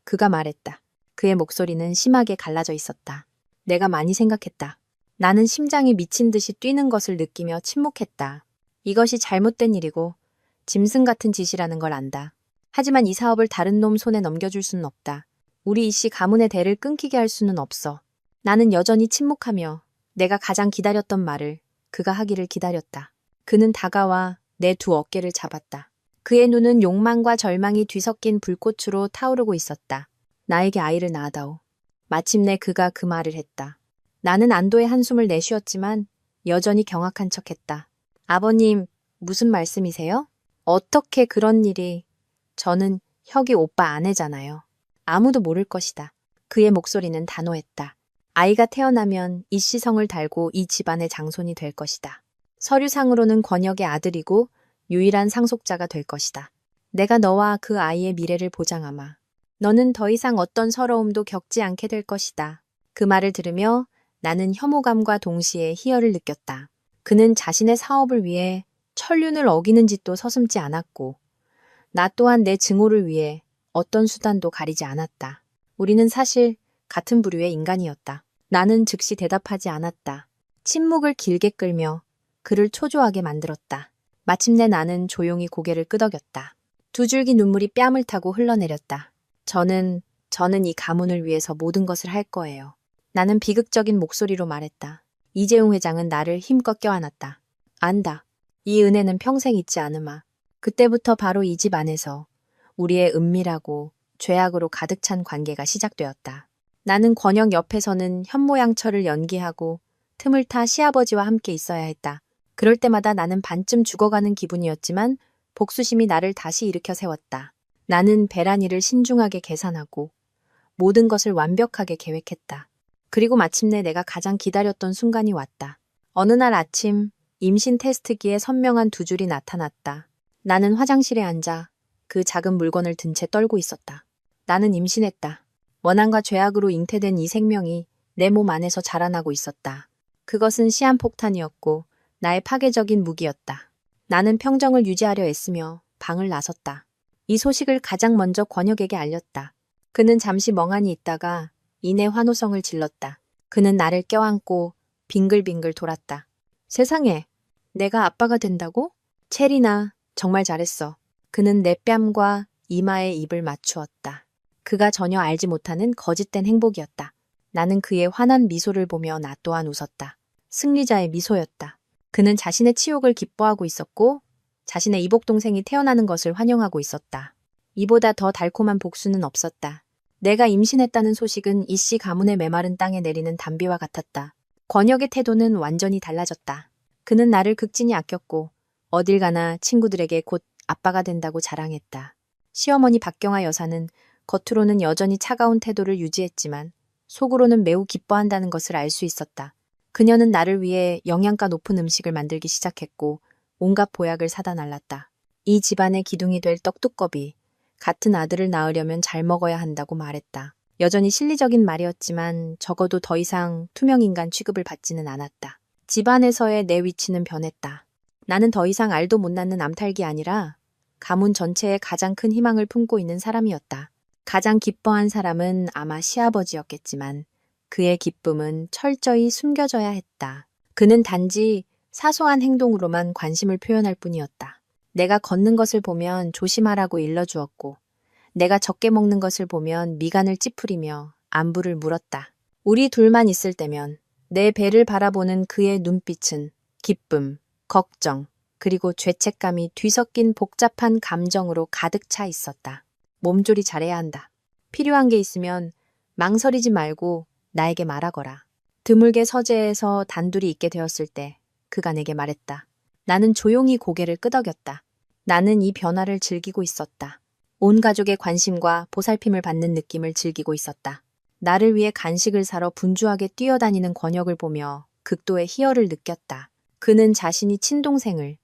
그가 말했다. 그의 목소리는 심하게 갈라져 있었다. 내가 많이 생각했다. 나는 심장이 미친 듯이 뛰는 것을 느끼며 침묵했다. 이것이 잘못된 일이고 짐승 같은 짓이라는 걸 안다. 하지만 이 사업을 다른 놈 손에 넘겨줄 수는 없다. 우리 이씨 가문의 대를 끊기게 할 수는 없어. 나는 여전히 침묵하며 내가 가장 기다렸던 말을 그가 하기를 기다렸다. 그는 다가와 내 두 어깨를 잡았다. 그의 눈은 욕망과 절망이 뒤섞인 불꽃으로 타오르고 있었다. 나에게 아이를 낳아다오. 마침내 그가 그 말을 했다. 나는 안도의 한숨을 내쉬었지만 여전히 경악한 척했다. 아버님, 무슨 말씀이세요? 어떻게 그런 일이... 저는 혁이 오빠 아내잖아요. 아무도 모를 것이다. 그의 목소리는 단호했다. 아이가 태어나면 이씨성을 달고 이 집안의 장손이 될 것이다. 서류상으로는 권역의 아들이고 유일한 상속자가 될 것이다. 내가 너와 그 아이의 미래를 보장하마. 너는 더 이상 어떤 서러움도 겪지 않게 될 것이다. 그 말을 들으며 나는 혐오감과 동시에 희열을 느꼈다. 그는 자신의 사업을 위해 천륜을 어기는 짓도 서슴지 않았고 나 또한 내 증오를 위해 어떤 수단도 가리지 않았다. 우리는 사실 같은 부류의 인간이었다. 나는 즉시 대답하지 않았다. 침묵을 길게 끌며 그를 초조하게 만들었다. 마침내 나는 조용히 고개를 끄덕였다. 두 줄기 눈물이 뺨을 타고 흘러내렸다. 저는 이 가문을 위해서 모든 것을 할 거예요. 나는 비극적인 목소리로 말했다. 이재용 회장은 나를 힘껏 껴안았다. 안다. 이 은혜는 평생 잊지 않으마. 그때부터 바로 이 집 안에서 우리의 은밀하고 죄악으로 가득 찬 관계가 시작되었다. 나는 권역 옆에서는 현모양처를 연기하고 틈을 타 시아버지와 함께 있어야 했다. 그럴 때마다 나는 반쯤 죽어가는 기분이었지만 복수심이 나를 다시 일으켜 세웠다. 나는 베란이를 신중하게 계산하고 모든 것을 완벽하게 계획했다. 그리고 마침내 내가 가장 기다렸던 순간이 왔다. 어느 날 아침 임신 테스트기에 선명한 두 줄이 나타났다. 나는 화장실에 앉아 그 작은 물건을 든 채 떨고 있었다. 나는 임신했다. 원한과 죄악으로 잉태된 이 생명이 내 몸 안에서 자라나고 있었다. 그것은 시한폭탄이었고 나의 파괴적인 무기였다. 나는 평정을 유지하려 애쓰며 방을 나섰다. 이 소식을 가장 먼저 권역에게 알렸다. 그는 잠시 멍하니 있다가 이내 환호성을 질렀다. 그는 나를 껴안고 빙글빙글 돌았다. 세상에, 내가 아빠가 된다고? 체리나, 정말 잘했어. 그는 내 뺨과 이마에 입을 맞추었다. 그가 전혀 알지 못하는 거짓된 행복이었다. 나는 그의 환한 미소를 보며 나 또한 웃었다. 승리자의 미소였다. 그는 자신의 치욕을 기뻐하고 있었고 자신의 이복동생이 태어나는 것을 환영하고 있었다. 이보다 더 달콤한 복수는 없었다. 내가 임신했다는 소식은 이씨 가문의 메마른 땅에 내리는 단비와 같았다. 권역의 태도는 완전히 달라졌다. 그는 나를 극진히 아꼈고 어딜 가나 친구들에게 곧 아빠가 된다고 자랑했다. 시어머니 박경아 여사는 겉으로는 여전히 차가운 태도를 유지했지만 속으로는 매우 기뻐한다는 것을 알 수 있었다. 그녀는 나를 위해 영양가 높은 음식을 만들기 시작했고 온갖 보약을 사다 날랐다. 이 집안의 기둥이 될 떡두꺼비, 같은 아들을 낳으려면 잘 먹어야 한다고 말했다. 여전히 실리적인 말이었지만 적어도 더 이상 투명인간 취급을 받지는 않았다. 집안에서의 내 위치는 변했다. 나는 더 이상 알도 못 낳는 암탉이 아니라 가문 전체에 가장 큰 희망을 품고 있는 사람이었다. 가장 기뻐한 사람은 아마 시아버지였겠지만 그의 기쁨은 철저히 숨겨져야 했다. 그는 단지 사소한 행동으로만 관심을 표현할 뿐이었다. 내가 걷는 것을 보면 조심하라고 일러주었고 내가 적게 먹는 것을 보면 미간을 찌푸리며 안부를 물었다. 우리 둘만 있을 때면 내 배를 바라보는 그의 눈빛은 기쁨, 걱정, 그리고 죄책감이 뒤섞인 복잡한 감정으로 가득 차 있었다. 몸조리 잘해야 한다. 필요한 게 있으면 망설이지 말고 나에게 말하거라. 드물게 서재에서 단둘이 있게 되었을 때 그가 내게 말했다. 나는 조용히 고개를 끄덕였다. 나는 이 변화를 즐기고 있었다. 온 가족의 관심과 보살핌을 받는 느낌을 즐기고 있었다. 나를 위해 간식을 사러 분주하게 뛰어다니는 권역을 보며 극도의 희열을 느꼈다. 그는 자신이 친동생을,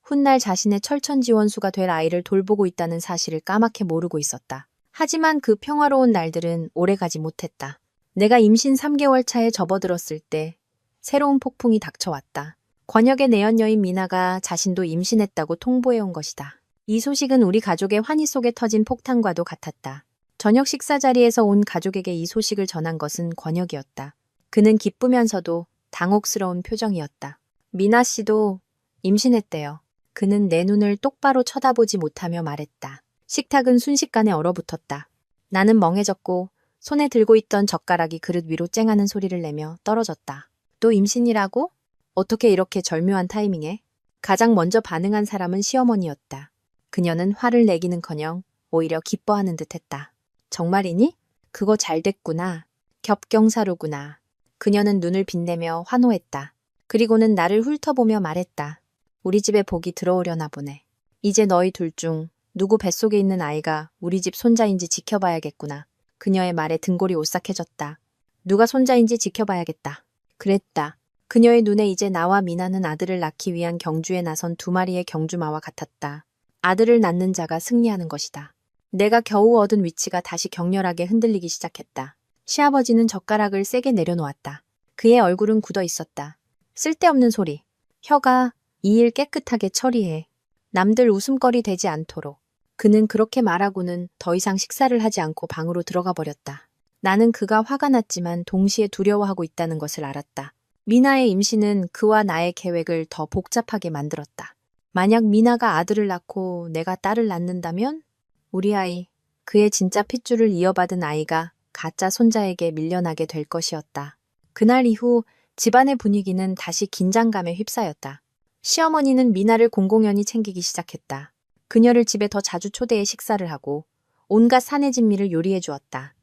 훗날 자신의 철천지원수가 될 아이를 돌보고 있다는 사실을 까맣게 모르고 있었다. 하지만 그 평화로운 날들은 오래가지 못했다. 내가 임신 3개월 차에 접어들었을 때 새로운 폭풍이 닥쳐왔다. 권역의 내연녀인 미나가 자신도 임신했다고 통보해온 것이다. 이 소식은 우리 가족의 환희 속에 터진 폭탄과도 같았다. 저녁 식사 자리에서 온 가족에게 이 소식을 전한 것은 권역이었다. 그는 기쁘면서도 당혹스러운 표정이었다. 미나 씨도 임신했대요. 그는 내 눈을 똑바로 쳐다보지 못하며 말했다. 식탁은 순식간에 얼어붙었다. 나는 멍해졌고 손에 들고 있던 젓가락이 그릇 위로 쨍하는 소리를 내며 떨어졌다. 또 임신이라고? 어떻게 이렇게 절묘한 타이밍에? 가장 먼저 반응한 사람은 시어머니였다. 그녀는 화를 내기는커녕 오히려 기뻐하는 듯했다. 정말이니? 그거 잘 됐구나. 겹경사로구나. 그녀는 눈을 빛내며 환호했다. 그리고는 나를 훑어보며 말했다. 우리 집에 복이 들어오려나 보네. 이제 너희 둘 중 누구 뱃속에 있는 아이가 우리 집 손자인지 지켜봐야겠구나. 그녀의 말에 등골이 오싹해졌다. 누가 손자인지 지켜봐야겠다. 그랬다. 그녀의 눈에 이제 나와 미나는 아들을 낳기 위한 경주에 나선 두 마리의 경주마와 같았다. 아들을 낳는 자가 승리하는 것이다. 내가 겨우 얻은 위치가 다시 격렬하게 흔들리기 시작했다. 시아버지는 젓가락을 세게 내려놓았다. 그의 얼굴은 굳어 있었다. 쓸데없는 소리. 혀가 이 일 깨끗하게 처리해. 남들 웃음거리 되지 않도록. 그는 그렇게 말하고는 더 이상 식사를 하지 않고 방으로 들어가 버렸다. 나는 그가 화가 났지만 동시에 두려워하고 있다는 것을 알았다. 미나의 임신은 그와 나의 계획을 더 복잡하게 만들었다. 만약 미나가 아들을 낳고 내가 딸을 낳는다면 우리 아이, 그의 진짜 핏줄을 이어받은 아이가 가짜 손자에게 밀려나게 될 것이었다. 그날 이후 집안의 분위기는 다시 긴장감에 휩싸였다. 시어머니는 미나를 공공연히 챙기기 시작했다. 그녀를 집에 더 자주 초대해 식사를 하고 온갖 산의 진미를 요리해 주었다.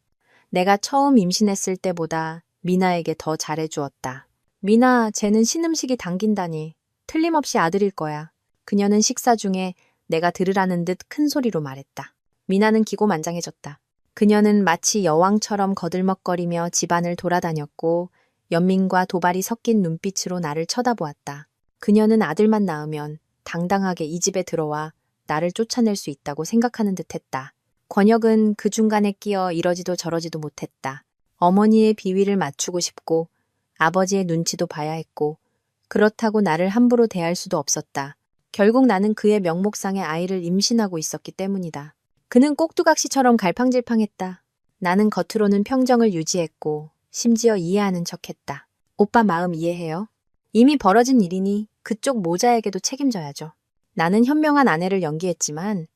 내가 처음 임신했을 때보다 미나에게 더 잘해 주었다. 미나, 쟤는 신음식이 당긴다니. 틀림없이 아들일 거야. 그녀는 식사 중에 내가 들으라는 듯 큰 소리로 말했다. 미나는 기고만장해졌다. 그녀는 마치 여왕처럼 거들먹거리며 집안을 돌아다녔고 연민과 도발이 섞인 눈빛으로 나를 쳐다보았다. 그녀는 아들만 낳으면 당당하게 이 집에 들어와 나를 쫓아낼 수 있다고 생각하는 듯했다. 권혁은 그 중간에 끼어 이러지도 저러지도 못했다. 어머니의 비위를 맞추고 싶고 아버지의 눈치도 봐야 했고 그렇다고 나를 함부로 대할 수도 없었다. 결국 나는 그의 명목상의 아이를 임신하고 있었기 때문이다. 그는 꼭두각시처럼 갈팡질팡했다. 나는 겉으로는 평정을 유지했고 심지어 이해하는 척했다. 오빠 마음 이해해요? 이미 벌어진 일이니 그쪽 모자에게도 책임져야죠. 나는 현명한 아내를 연기했지만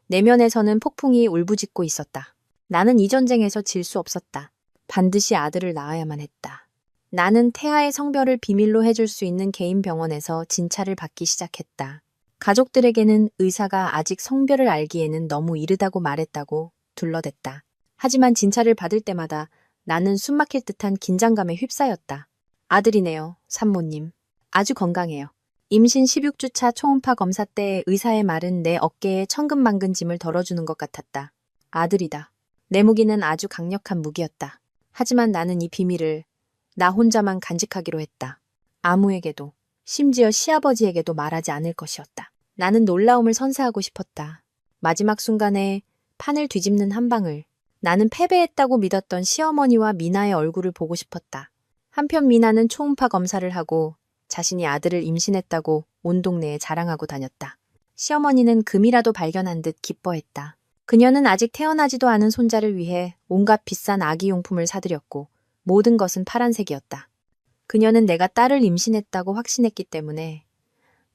내면에서는 폭풍이 울부짖고 있었다. 나는 이 전쟁에서 질 수 없었다. 반드시 아들을 낳아야만 했다. 나는 태아의 성별을 비밀로 해줄 수 있는 개인 병원에서 진찰을 받기 시작했다. 가족들에게는 의사가 아직 성별을 알기에는 너무 이르다고 말했다고 둘러댔다. 하지만 진찰을 받을 때마다 나는 숨막힐 듯한 긴장감에 휩싸였다. 아들이네요, 산모님. 아주 건강해요. 임신 16주차 초음파 검사 때 의사의 말은 내 어깨에 천근만근 짐을 덜어주는 것 같았다. 아들이다. 내 무기는 아주 강력한 무기였다. 하지만 나는 이 비밀을 나 혼자만 간직하기로 했다. 아무에게도, 심지어 시아버지에게도 말하지 않을 것이었다. 나는 놀라움을 선사하고 싶었다. 마지막 순간에 판을 뒤집는 한 방을. 나는 패배했다고 믿었던 시어머니와 미나의 얼굴을 보고 싶었다. 한편 미나는 초음파 검사를 하고 자신이 아들을 임신했다고 온 동네에 자랑하고 다녔다. 시어머니는 금이라도 발견한 듯 기뻐했다. 그녀는 아직 태어나지도 않은 손자를 위해 온갖 비싼 아기용품을 사들였고 모든 것은 파란색이었다. 그녀는 내가 딸을 임신했다고 확신했기 때문에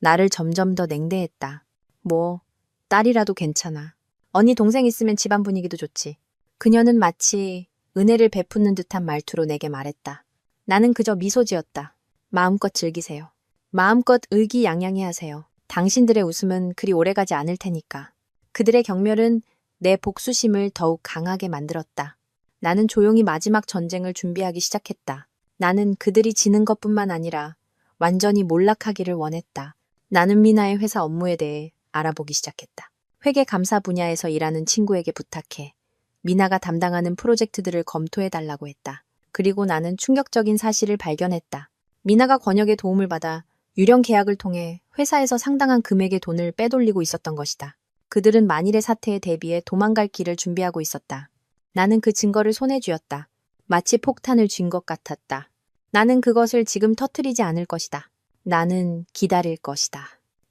나를 점점 더 냉대했다. 뭐, 딸이라도 괜찮아. 언니 동생 있으면 집안 분위기도 좋지. 그녀는 마치 은혜를 베푸는 듯한 말투로 내게 말했다. 나는 그저 미소 지었다. 마음껏 즐기세요. 마음껏 의기양양해 하세요. 당신들의 웃음은 그리 오래가지 않을 테니까. 그들의 경멸은 내 복수심을 더욱 강하게 만들었다. 나는 조용히 마지막 전쟁을 준비하기 시작했다. 나는 그들이 지는 것뿐만 아니라 완전히 몰락하기를 원했다. 나는 미나의 회사 업무에 대해 알아보기 시작했다. 회계 감사 분야에서 일하는 친구에게 부탁해 미나가 담당하는 프로젝트들을 검토해달라고 했다. 그리고 나는 충격적인 사실을 발견했다. 미나가 권역의 도움을 받아 유령 계약을 통해 회사에서 상당한 금액의 돈을 빼돌리고 있었던 것이다. 그들은 만일의 사태에 대비해 도망갈 길을 준비하고 있었다. 나는 그 증거를 손에 쥐었다. 마치 폭탄을 쥔 것 같았다. 나는 그것을 지금 터뜨리지 않을 것이다. 나는 기다릴 것이다.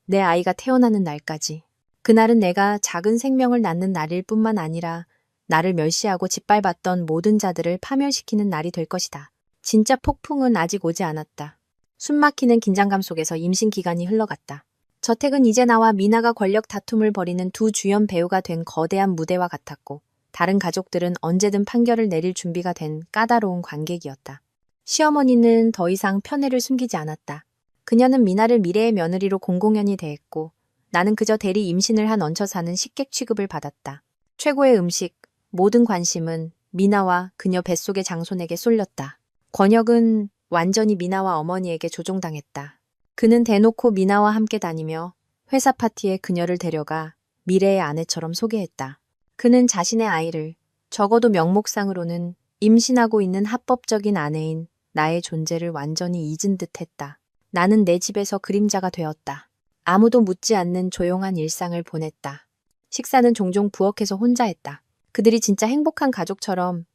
내 아이가 태어나는 날까지. 그날은 내가 작은 생명을 낳는 날일 뿐만 아니라 나를 멸시하고 짓밟았던 모든 자들을 파멸시키는 날이 될 것이다. 진짜 폭풍은 아직 오지 않았다. 숨막히는 긴장감 속에서 임신 기간이 흘러갔다. 저택은 이제 나와 미나가 권력 다툼을 벌이는 두 주연 배우가 된 거대한 무대와 같았고 다른 가족들은 언제든 판결을 내릴 준비가 된 까다로운 관객이었다. 시어머니는 더 이상 편애를 숨기지 않았다. 그녀는 미나를 미래의 며느리로 공공연히 대했고 나는 그저 대리 임신을 한 얹혀 사는 식객 취급을 받았다. 최고의 음식, 모든 관심은 미나와 그녀 뱃속의 장손에게 쏠렸다. 권혁은 완전히 미나와 어머니에게 조종당했다. 그는 대놓고 미나와 함께 다니며 회사 파티에 그녀를 데려가 미래의 아내처럼 소개했다. 그는 자신의 아이를 적어도 명목상으로는 임신하고 있는 합법적인 아내인 나의 존재를 완전히 잊은 듯 했다. 나는 내 집에서 그림자가 되었다. 아무도 묻지 않는 조용한 일상을 보냈다. 식사는 종종 부엌에서 혼자 했다. 그들이 진짜 행복한 가족처럼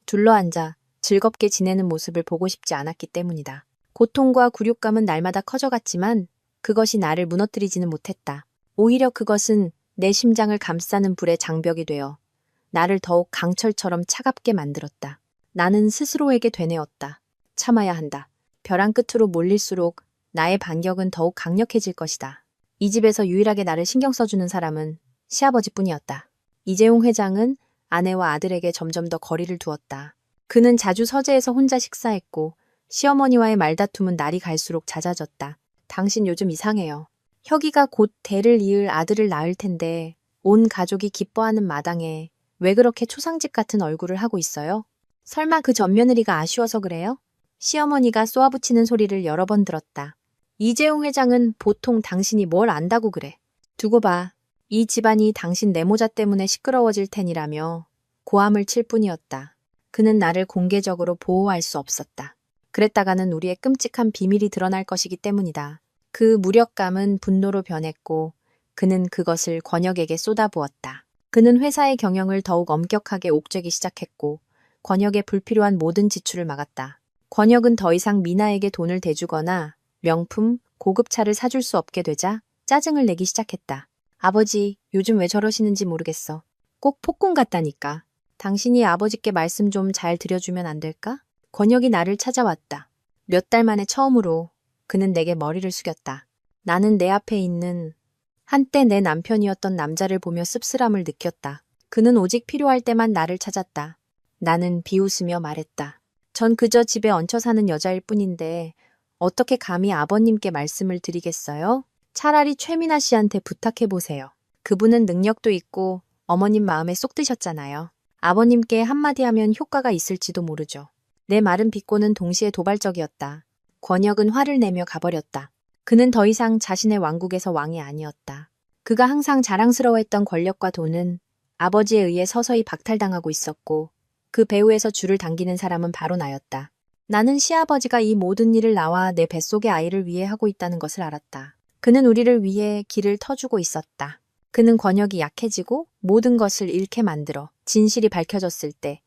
둘러앉아 즐겁게 지내는 모습을 보고 싶지 않았기 때문이다. 고통과 굴욕감은 날마다 커져갔지만 그것이 나를 무너뜨리지는 못했다. 오히려 그것은 내 심장을 감싸는 불의 장벽이 되어 나를 더욱 강철처럼 차갑게 만들었다. 나는 스스로에게 되뇌었다. 참아야 한다. 벼랑 끝으로 몰릴수록 나의 반격은 더욱 강력해질 것이다. 이 집에서 유일하게 나를 신경 써주는 사람은 시아버지뿐이었다. 이재용 회장은 아내와 아들에게 점점 더 거리를 두었다. 그는 자주 서재에서 혼자 식사했고 시어머니와의 말다툼은 날이 갈수록 잦아졌다. 당신 요즘 이상해요. 혁이가 곧 대를 이을 아들을 낳을 텐데 온 가족이 기뻐하는 마당에 왜 그렇게 초상집 같은 얼굴을 하고 있어요? 설마 그 맏며느리가 아쉬워서 그래요? 시어머니가 쏘아붙이는 소리를 여러 번 들었다. 이재용 회장은 보통 당신이 뭘 안다고 그래. 두고 봐. 이 집안이 당신 내모자 때문에 시끄러워질 테니라며 고함을 칠 뿐이었다. 그는 나를 공개적으로 보호할 수 없었다. 그랬다가는 우리의 끔찍한 비밀이 드러날 것이기 때문이다. 그 무력감은 분노로 변했고 그는 그것을 권혁에게 쏟아부었다. 그는 회사의 경영을 더욱 엄격하게 옥죄기 시작했고 권혁의 불필요한 모든 지출을 막았다. 권혁은 더 이상 미나에게 돈을 대주거나 명품, 고급차를 사줄 수 없게 되자 짜증을 내기 시작했다. 아버지, 요즘 왜 저러시는지 모르겠어. 꼭 폭군 같다니까. 당신이 아버지께 말씀 좀 잘 드려주면 안 될까? 권혁이 나를 찾아왔다. 몇 달 만에 처음으로 그는 내게 머리를 숙였다. 나는 내 앞에 있는 한때 내 남편이었던 남자를 보며 씁쓸함을 느꼈다. 그는 오직 필요할 때만 나를 찾았다. 나는 비웃으며 말했다. 전 그저 집에 얹혀 사는 여자일 뿐인데 어떻게 감히 아버님께 말씀을 드리겠어요? 차라리 최민아 씨한테 부탁해보세요. 그분은 능력도 있고 어머님 마음에 쏙 드셨잖아요. 아버님께 한마디 하면 효과가 있을지도 모르죠. 내 말은 비꼬는 동시에 도발적이었다. 권혁은 화를 내며 가버렸다. 그는 더 이상 자신의 왕국에서 왕이 아니었다. 그가 항상 자랑스러워했던 권력과 돈은 아버지에 의해 서서히 박탈당하고 있었고 그 배후에서 줄을 당기는 사람은 바로 나였다. 나는 시아버지가 이 모든 일을 나와 내 뱃속의 아이를 위해 하고 있다는 것을 알았다. 그는 우리를 위해 길을 터주고 있었다. 그는 권혁이 약해지고 모든 것을 잃게 만들어 진실이 밝혀졌을 때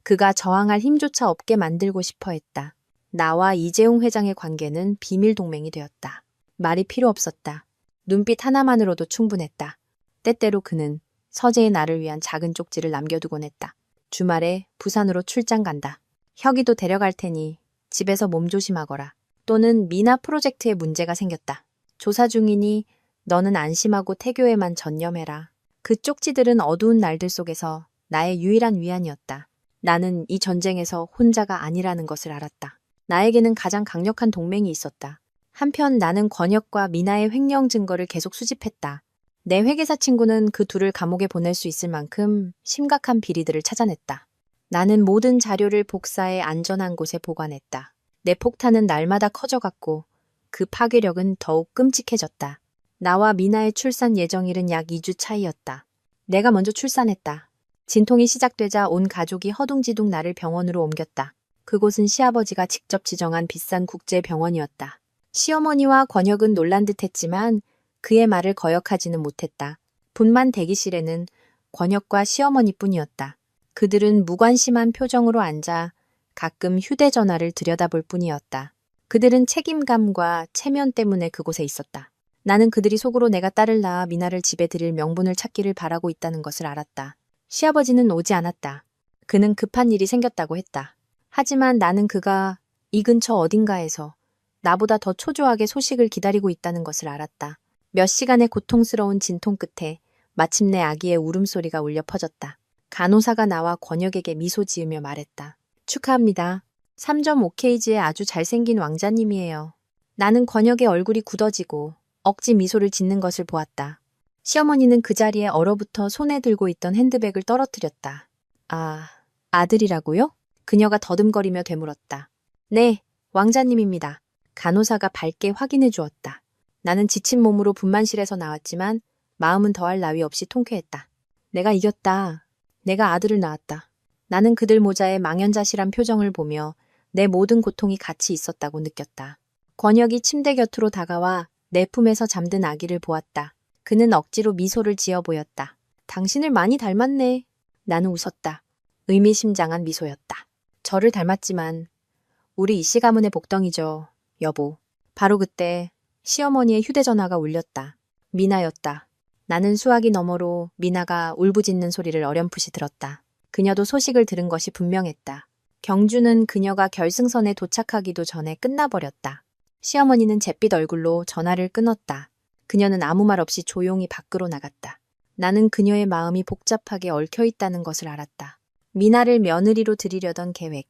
그가 저항할 힘조차 없게 만들고 싶어 했다. 나와 이재용 회장의 관계는 비밀 동맹이 되었다. 말이 필요 없었다. 눈빛 하나만으로도 충분했다. 때때로 그는 서재에 나를 위한 작은 쪽지를 남겨두곤 했다. 주말에 부산으로 출장 간다. 혁이도 데려갈 테니 집에서 몸조심하거라. 또는 미나 프로젝트에 문제가 생겼다. 조사 중이니 너는 안심하고 태교에만 전념해라. 그 쪽지들은 어두운 날들 속에서 나의 유일한 위안이었다. 나는 이 전쟁에서 혼자가 아니라는 것을 알았다. 나에게는 가장 강력한 동맹이 있었다. 한편 나는 권혁과 미나의 횡령 증거를 계속 수집했다. 내 회계사 친구는 그 둘을 감옥에 보낼 수 있을 만큼 심각한 비리들을 찾아냈다. 나는 모든 자료를 복사해 안전한 곳에 보관했다. 내 폭탄은 날마다 커져갔고 그 파괴력은 더욱 끔찍해졌다. 나와 미나의 출산 예정일은 약 2주 차이였다. 내가 먼저 출산했다. 진통이 시작되자 온 가족이 허둥지둥 나를 병원으로 옮겼다. 그곳은 시아버지가 직접 지정한 비싼 국제병원이었다. 시어머니와 권혁은 놀란 듯했지만 그의 말을 거역하지는 못했다. 분만 대기실에는 권혁과 시어머니뿐이었다. 그들은 무관심한 표정으로 앉아 가끔 휴대전화를 들여다볼 뿐이었다. 그들은 책임감과 체면 때문에 그곳에 있었다. 나는 그들이 속으로 내가 딸을 낳아 미나를 집에 들일 명분을 찾기를 바라고 있다는 것을 알았다. 시아버지는 오지 않았다. 그는 급한 일이 생겼다고 했다. 하지만 나는 그가 이 근처 어딘가에서 나보다 더 초조하게 소식을 기다리고 있다는 것을 알았다. 몇 시간의 고통스러운 진통 끝에 마침내 아기의 울음소리가 울려 퍼졌다. 간호사가 나와 권혁에게 미소 지으며 말했다. 축하합니다. 3.5kg의 아주 잘생긴 왕자님이에요. 나는 권혁의 얼굴이 굳어지고 억지 미소를 짓는 것을 보았다. 시어머니는 그 자리에 얼어붙어 손에 들고 있던 핸드백을 떨어뜨렸다. 아, 아들이라고요? 그녀가 더듬거리며 되물었다. 네, 왕자님입니다. 간호사가 밝게 확인해 주었다. 나는 지친 몸으로 분만실에서 나왔지만 마음은 더할 나위 없이 통쾌했다. 내가 이겼다. 내가 아들을 낳았다. 나는 그들 모자의 망연자실한 표정을 보며 내 모든 고통이 같이 있었다고 느꼈다. 권혁이 침대 곁으로 다가와 내 품에서 잠든 아기를 보았다. 그는 억지로 미소를 지어 보였다. 당신을 많이 닮았네. 나는 웃었다. 의미심장한 미소였다. 저를 닮았지만 우리 이씨 가문의 복덩이죠, 여보. 바로 그때 시어머니의 휴대전화가 울렸다. 미나였다. 나는 수화기 너머로 미나가 울부짖는 소리를 어렴풋이 들었다. 그녀도 소식을 들은 것이 분명했다. 경주는 그녀가 결승선에 도착하기도 전에 끝나버렸다. 시어머니는 잿빛 얼굴로 전화를 끊었다. 그녀는 아무 말 없이 조용히 밖으로 나갔다. 나는 그녀의 마음이 복잡하게 얽혀있다는 것을 알았다. 미나를 며느리로 들이려던 계획,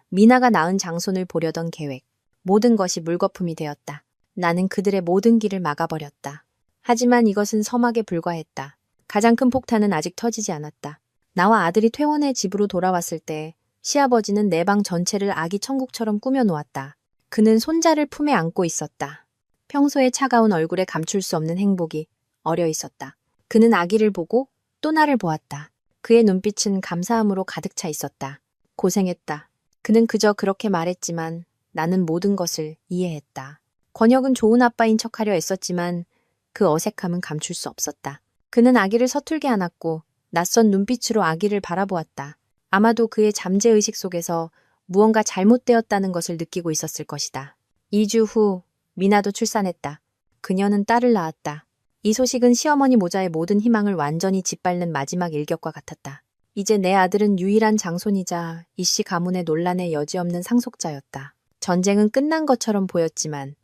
미나가 낳은 장손을 보려던 계획, 모든 것이 물거품이 되었다. 나는 그들의 모든 길을 막아버렸다. 하지만 이것은 서막에 불과했다. 가장 큰 폭탄은 아직 터지지 않았다. 나와 아들이 퇴원해 집으로 돌아왔을 때 시아버지는 내 방 전체를 아기 천국처럼 꾸며놓았다. 그는 손자를 품에 안고 있었다. 평소의 차가운 얼굴에 감출 수 없는 행복이 어려 있었다. 그는 아기를 보고 또 나를 보았다. 그의 눈빛은 감사함으로 가득 차 있었다. 고생했다. 그는 그저 그렇게 말했지만 나는 모든 것을 이해했다. 권혁은 좋은 아빠인 척하려 애썼지만 그 어색함은 감출 수 없었다. 그는 아기를 서툴게 안았고 낯선 눈빛으로 아기를 바라보았다. 아마도 그의 잠재의식 속에서 무언가 잘못되었다는 것을 느끼고 있었을 것이다. 2주 후 미나도 출산했다. 그녀는 딸을 낳았다. 이 소식은 시어머니 모자의 모든 희망을 완전히 짓밟는 마지막 일격과 같았다. 이제 내 아들은 유일한 장손이자 이씨 가문의 논란의 여지없는 상속자였다. 전쟁은 끝난 것처럼 보였지만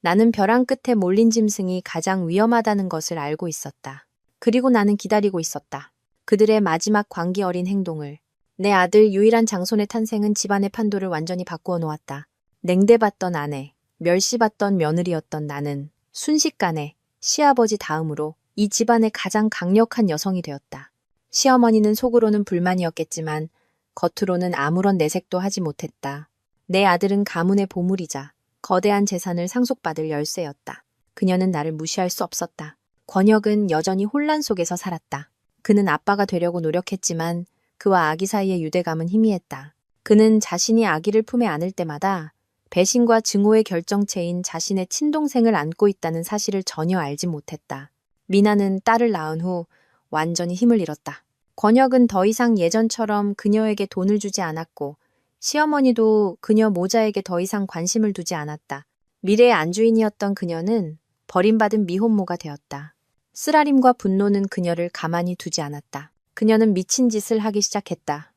나는 벼랑 끝에 몰린 짐승이 가장 위험하다는 것을 알고 있었다. 그리고 나는 기다리고 있었다. 그들의 마지막 광기 어린 행동을. 내 아들 유일한 장손의 탄생은 집안의 판도를 완전히 바꾸어 놓았다. 냉대받던 아내, 멸시받던 며느리였던 나는 순식간에 시아버지 다음으로 이 집안의 가장 강력한 여성이 되었다. 시어머니는 속으로는 불만이었겠지만 겉으로는 아무런 내색도 하지 못했다. 내 아들은 가문의 보물이자 거대한 재산을 상속받을 열쇠였다. 그녀는 나를 무시할 수 없었다. 권혁은 여전히 혼란 속에서 살았다. 그는 아빠가 되려고 노력했지만 그와 아기 사이의 유대감은 희미했다. 그는 자신이 아기를 품에 안을 때마다 배신과 증오의 결정체인 자신의 친동생을 안고 있다는 사실을 전혀 알지 못했다. 미나는 딸을 낳은 후 완전히 힘을 잃었다. 권혁은 더 이상 예전처럼 그녀에게 돈을 주지 않았고 시어머니도 그녀 모자에게 더 이상 관심을 두지 않았다. 미래의 안주인이었던 그녀는 버림받은 미혼모가 되었다. 쓰라림과 분노는 그녀를 가만히 두지 않았다. 그녀는 미친 짓을 하기 시작했다.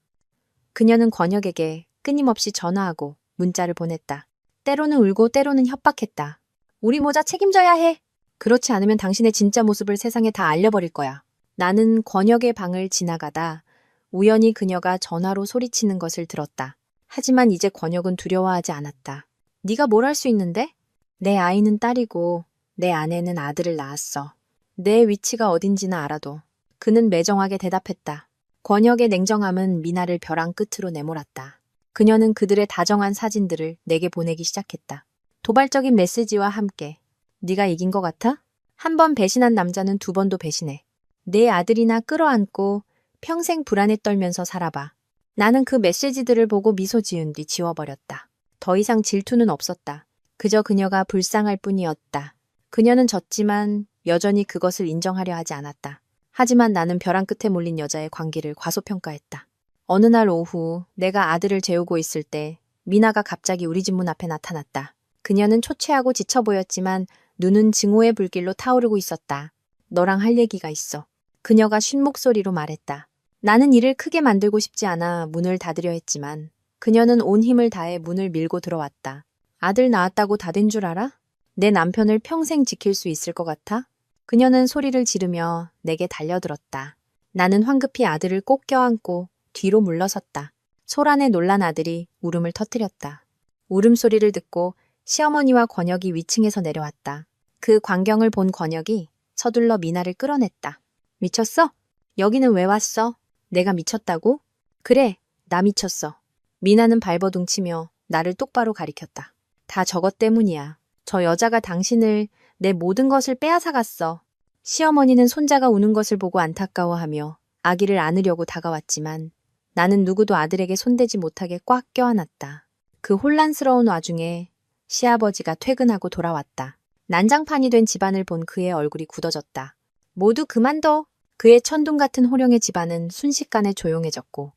그녀는 권혁에게 끊임없이 전화하고 문자를 보냈다. 때로는 울고 때로는 협박했다. 우리 모자 책임져야 해. 그렇지 않으면 당신의 진짜 모습을 세상에 다 알려버릴 거야. 나는 권혁의 방을 지나가다 우연히 그녀가 전화로 소리치는 것을 들었다. 하지만 이제 권혁은 두려워하지 않았다. 네가 뭘 할 수 있는데? 내 아이는 딸이고 내 아내는 아들을 낳았어. 내 위치가 어딘지는 알아도. 그는 매정하게 대답했다. 권혁의 냉정함은 미나를 벼랑 끝으로 내몰았다. 그녀는 그들의 다정한 사진들을 내게 보내기 시작했다. 도발적인 메시지와 함께. 네가 이긴 것 같아? 한 번 배신한 남자는 두 번도 배신해. 내 아들이나 끌어안고 평생 불안에 떨면서 살아봐. 나는 그 메시지들을 보고 미소 지은 뒤 지워버렸다. 더 이상 질투는 없었다. 그저 그녀가 불쌍할 뿐이었다. 그녀는 졌지만 여전히 그것을 인정하려 하지 않았다. 하지만 나는 벼랑 끝에 몰린 여자의 관계를 과소평가했다. 어느 날 오후 내가 아들을 재우고 있을 때 미나가 갑자기 우리 집 문 앞에 나타났다. 그녀는 초췌하고 지쳐 보였지만 눈은 증오의 불길로 타오르고 있었다. 너랑 할 얘기가 있어. 그녀가 쉰 목소리로 말했다. 나는 이를 크게 만들고 싶지 않아 문을 닫으려 했지만 그녀는 온 힘을 다해 문을 밀고 들어왔다. 아들 낳았다고 다 된 줄 알아? 내 남편을 평생 지킬 수 있을 것 같아? 그녀는 소리를 지르며 내게 달려들었다. 나는 황급히 아들을 꼭 껴안고 뒤로 물러섰다. 소란에 놀란 아들이 울음을 터뜨렸다. 울음소리를 듣고 시어머니와 권혁이 위층에서 내려왔다. 그 광경을 본 권혁이 서둘러 미나를 끌어냈다. 미쳤어? 여기는 왜 왔어? 내가 미쳤다고? 그래, 나 미쳤어. 미나는 발버둥치며 나를 똑바로 가리켰다. 다 저것 때문이야. 저 여자가 당신을, 내 모든 것을 빼앗아갔어. 시어머니는 손자가 우는 것을 보고 안타까워하며 아기를 안으려고 다가왔지만 나는 누구도 아들에게 손대지 못하게 꽉 껴안았다. 그 혼란스러운 와중에 시아버지가 퇴근하고 돌아왔다. 난장판이 된 집안을 본 그의 얼굴이 굳어졌다. 모두 그만둬. 그의 천둥 같은 호령의 집안은 순식간에 조용해졌고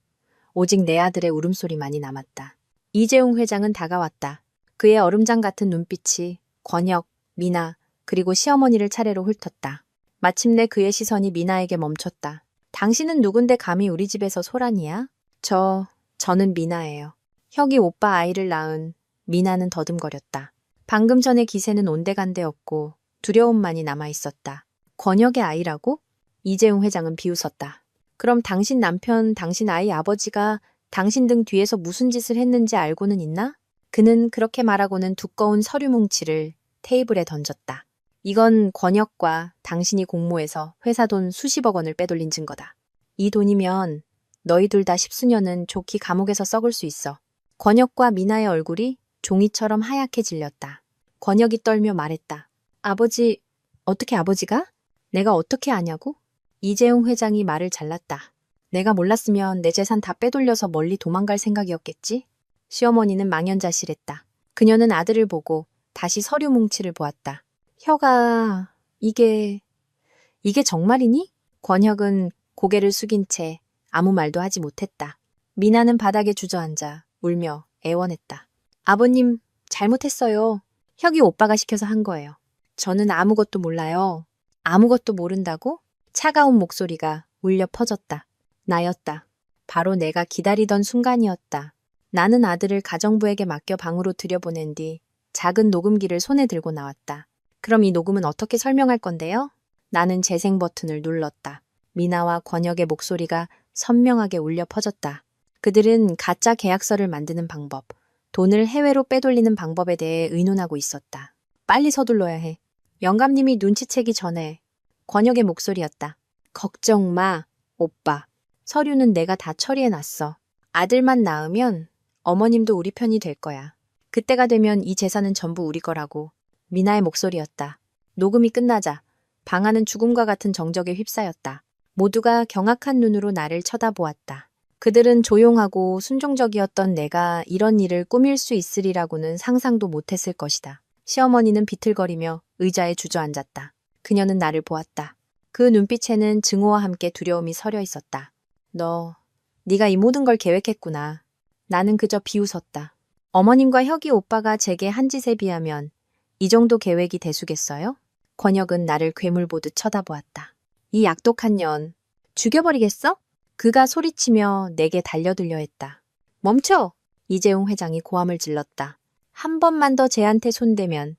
오직 내 아들의 울음소리만이 남았다. 이재용 회장은 다가왔다. 그의 얼음장 같은 눈빛이 권혁, 미나, 그리고 시어머니를 차례로 훑었다. 마침내 그의 시선이 미나에게 멈췄다. 당신은 누군데 감히 우리 집에서 소란이야? 저는 미나예요. 혁이 오빠 아이를 낳은 미나는 더듬거렸다. 방금 전의 기세는 온데간데 없고 두려움만이 남아있었다. 권혁의 아이라고? 이재용 회장은 비웃었다. 그럼 당신 남편, 당신 아이 아버지가 당신 등 뒤에서 무슨 짓을 했는지 알고는 있나? 그는 그렇게 말하고는 두꺼운 서류 뭉치를 테이블에 던졌다. 이건 권혁과 당신이 공모해서 회사 돈 수십억 원을 빼돌린 증거다. 이 돈이면 너희 둘 다 십수년은 좋게 감옥에서 썩을 수 있어. 권혁과 미나의 얼굴이 종이처럼 하얗게 질렸다. 권혁이 떨며 말했다. 아버지, 어떻게 아버지가? 내가 어떻게 아냐고? 이재용 회장이 말을 잘랐다. 내가 몰랐으면 내 재산 다 빼돌려서 멀리 도망갈 생각이었겠지? 시어머니는 망연자실했다. 그녀는 아들을 보고 다시 서류 뭉치를 보았다. 혁아, 이게 정말이니? 권혁은 고개를 숙인 채 아무 말도 하지 못했다. 미나는 바닥에 주저앉아 울며 애원했다. 아버님, 잘못했어요. 혁이 오빠가 시켜서 한 거예요. 저는 아무것도 몰라요. 아무것도 모른다고? 차가운 목소리가 울려 퍼졌다. 나였다. 바로 내가 기다리던 순간이었다. 나는 아들을 가정부에게 맡겨 방으로 들여보낸 뒤 작은 녹음기를 손에 들고 나왔다. 그럼 이 녹음은 어떻게 설명할 건데요? 나는 재생 버튼을 눌렀다. 미나와 권혁의 목소리가 선명하게 울려 퍼졌다. 그들은 가짜 계약서를 만드는 방법, 돈을 해외로 빼돌리는 방법에 대해 의논하고 있었다. 빨리 서둘러야 해. 영감님이 눈치채기 전에. 권혁의 목소리였다. 걱정 마, 오빠. 서류는 내가 다 처리해놨어. 아들만 낳으면 어머님도 우리 편이 될 거야. 그때가 되면 이 재산은 전부 우리 거라고. 미나의 목소리였다. 녹음이 끝나자 방 안은 죽음과 같은 정적에 휩싸였다. 모두가 경악한 눈으로 나를 쳐다보았다. 그들은 조용하고 순종적이었던 내가 이런 일을 꾸밀 수 있으리라고는 상상도 못했을 것이다. 시어머니는 비틀거리며 의자에 주저앉았다. 그녀는 나를 보았다. 그 눈빛에는 증오와 함께 두려움이 서려 있었다. 네가 이 모든 걸 계획했구나. 나는 그저 비웃었다. 어머님과 혁이 오빠가 제게 한 짓에 비하면 이 정도 계획이 대수겠어요? 권혁은 나를 괴물 보듯 쳐다보았다. 이 악독한 년, 죽여버리겠어? 그가 소리치며 내게 달려들려 했다. 멈춰! 이재용 회장이 고함을 질렀다. 한 번만 더 쟤한테 손대면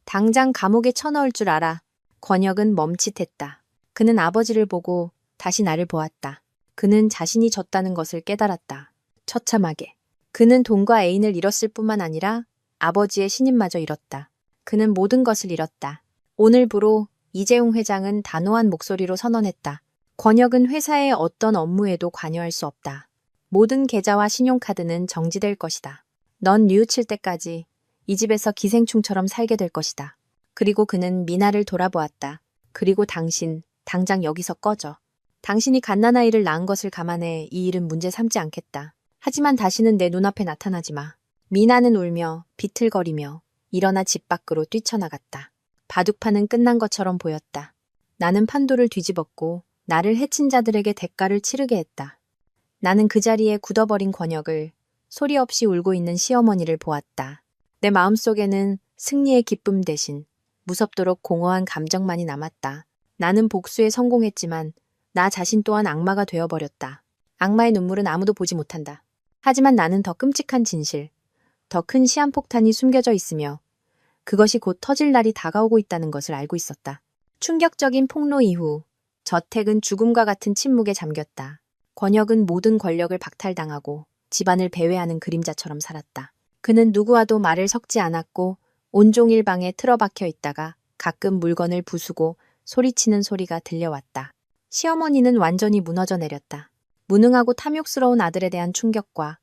당장 감옥에 쳐넣을 줄 알아. 권혁은 멈칫했다. 그는 아버지를 보고 다시 나를 보았다. 그는 자신이 졌다는 것을 깨달았다. 처참하게. 그는 돈과 애인을 잃었을 뿐만 아니라 아버지의 신임마저 잃었다. 그는 모든 것을 잃었다. 오늘부로 이재용 회장은 단호한 목소리로 선언했다. 권혁은 회사의 어떤 업무에도 관여할 수 없다. 모든 계좌와 신용카드는 정지될 것이다. 넌 뉘우칠 때까지 이 집에서 기생충처럼 살게 될 것이다. 그리고 그는 미나를 돌아보았다. 그리고 당장 여기서 꺼져. 당신이 갓난아이를 낳은 것을 감안해 이 일은 문제 삼지 않겠다. 하지만 다시는 내 눈앞에 나타나지 마. 미나는 울며 비틀거리며 일어나 집 밖으로 뛰쳐나갔다. 바둑판은 끝난 것처럼 보였다. 나는 판도를 뒤집었고 나를 해친 자들에게 대가를 치르게 했다. 나는 그 자리에 굳어버린 권혁을, 소리 없이 울고 있는 시어머니를 보았다. 내 마음속에는 승리의 기쁨 대신 무섭도록 공허한 감정만이 남았다. 나는 복수에 성공했지만 나 자신 또한 악마가 되어버렸다. 악마의 눈물은 아무도 보지 못한다. 하지만 나는 더 끔찍한 진실, 더 큰 시한폭탄이 숨겨져 있으며 그것이 곧 터질 날이 다가오고 있다는 것을 알고 있었다. 충격적인 폭로 이후 저택은 죽음과 같은 침묵에 잠겼다. 권혁은 모든 권력을 박탈당하고 집안을 배회하는 그림자처럼 살았다. 그는 누구와도 말을 섞지 않았고 온종일 방에 틀어박혀 있다가 가끔 물건을 부수고 소리치는 소리가 들려왔다. 시어머니는 완전히 무너져 내렸다. 무능하고 탐욕스러운 아들에 대한 충격과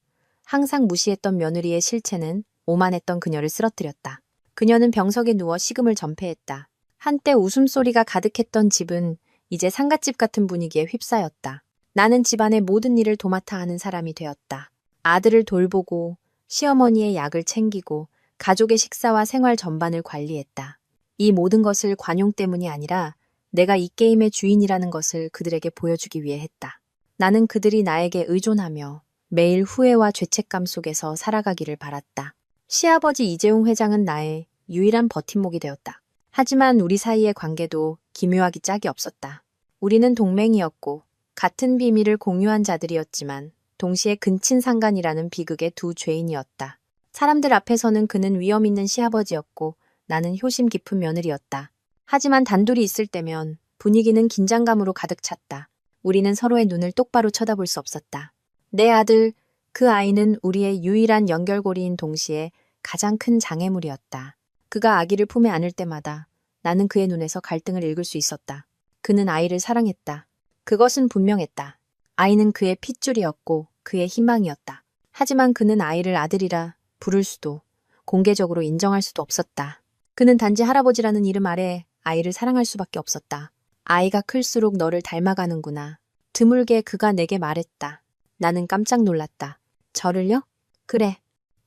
항상 무시했던 며느리의 실체는 오만했던 그녀를 쓰러뜨렸다. 그녀는 병석에 누워 식음을 전폐했다. 한때 웃음소리가 가득했던 집은 이제 상갓집 같은 분위기에 휩싸였다. 나는 집안의 모든 일을 도맡아 하는 사람이 되었다. 아들을 돌보고 시어머니의 약을 챙기고 가족의 식사와 생활 전반을 관리했다. 이 모든 것을 관용 때문이 아니라 내가 이 게임의 주인이라는 것을 그들에게 보여주기 위해 했다. 나는 그들이 나에게 의존하며 매일 후회와 죄책감 속에서 살아가기를 바랐다. 시아버지 이재용 회장은 나의 유일한 버팀목이 되었다. 하지만 우리 사이의 관계도 기묘하기 짝이 없었다. 우리는 동맹이었고 같은 비밀을 공유한 자들이었지만 동시에 근친상간이라는 비극의 두 죄인이었다. 사람들 앞에서는 그는 위험 있는 시아버지였고 나는 효심 깊은 며느리였다. 하지만 단둘이 있을 때면 분위기는 긴장감으로 가득 찼다. 우리는 서로의 눈을 똑바로 쳐다볼 수 없었다. 내 아들, 그 아이는 우리의 유일한 연결고리인 동시에 가장 큰 장애물이었다. 그가 아기를 품에 안을 때마다 나는 그의 눈에서 갈등을 읽을 수 있었다. 그는 아이를 사랑했다. 그것은 분명했다. 아이는 그의 핏줄이었고 그의 희망이었다. 하지만 그는 아이를 아들이라 부를 수도 공개적으로 인정할 수도 없었다. 그는 단지 할아버지라는 이름 아래 아이를 사랑할 수밖에 없었다. 아이가 클수록 너를 닮아가는구나. 드물게 그가 내게 말했다. 나는 깜짝 놀랐다. 저를요? 그래.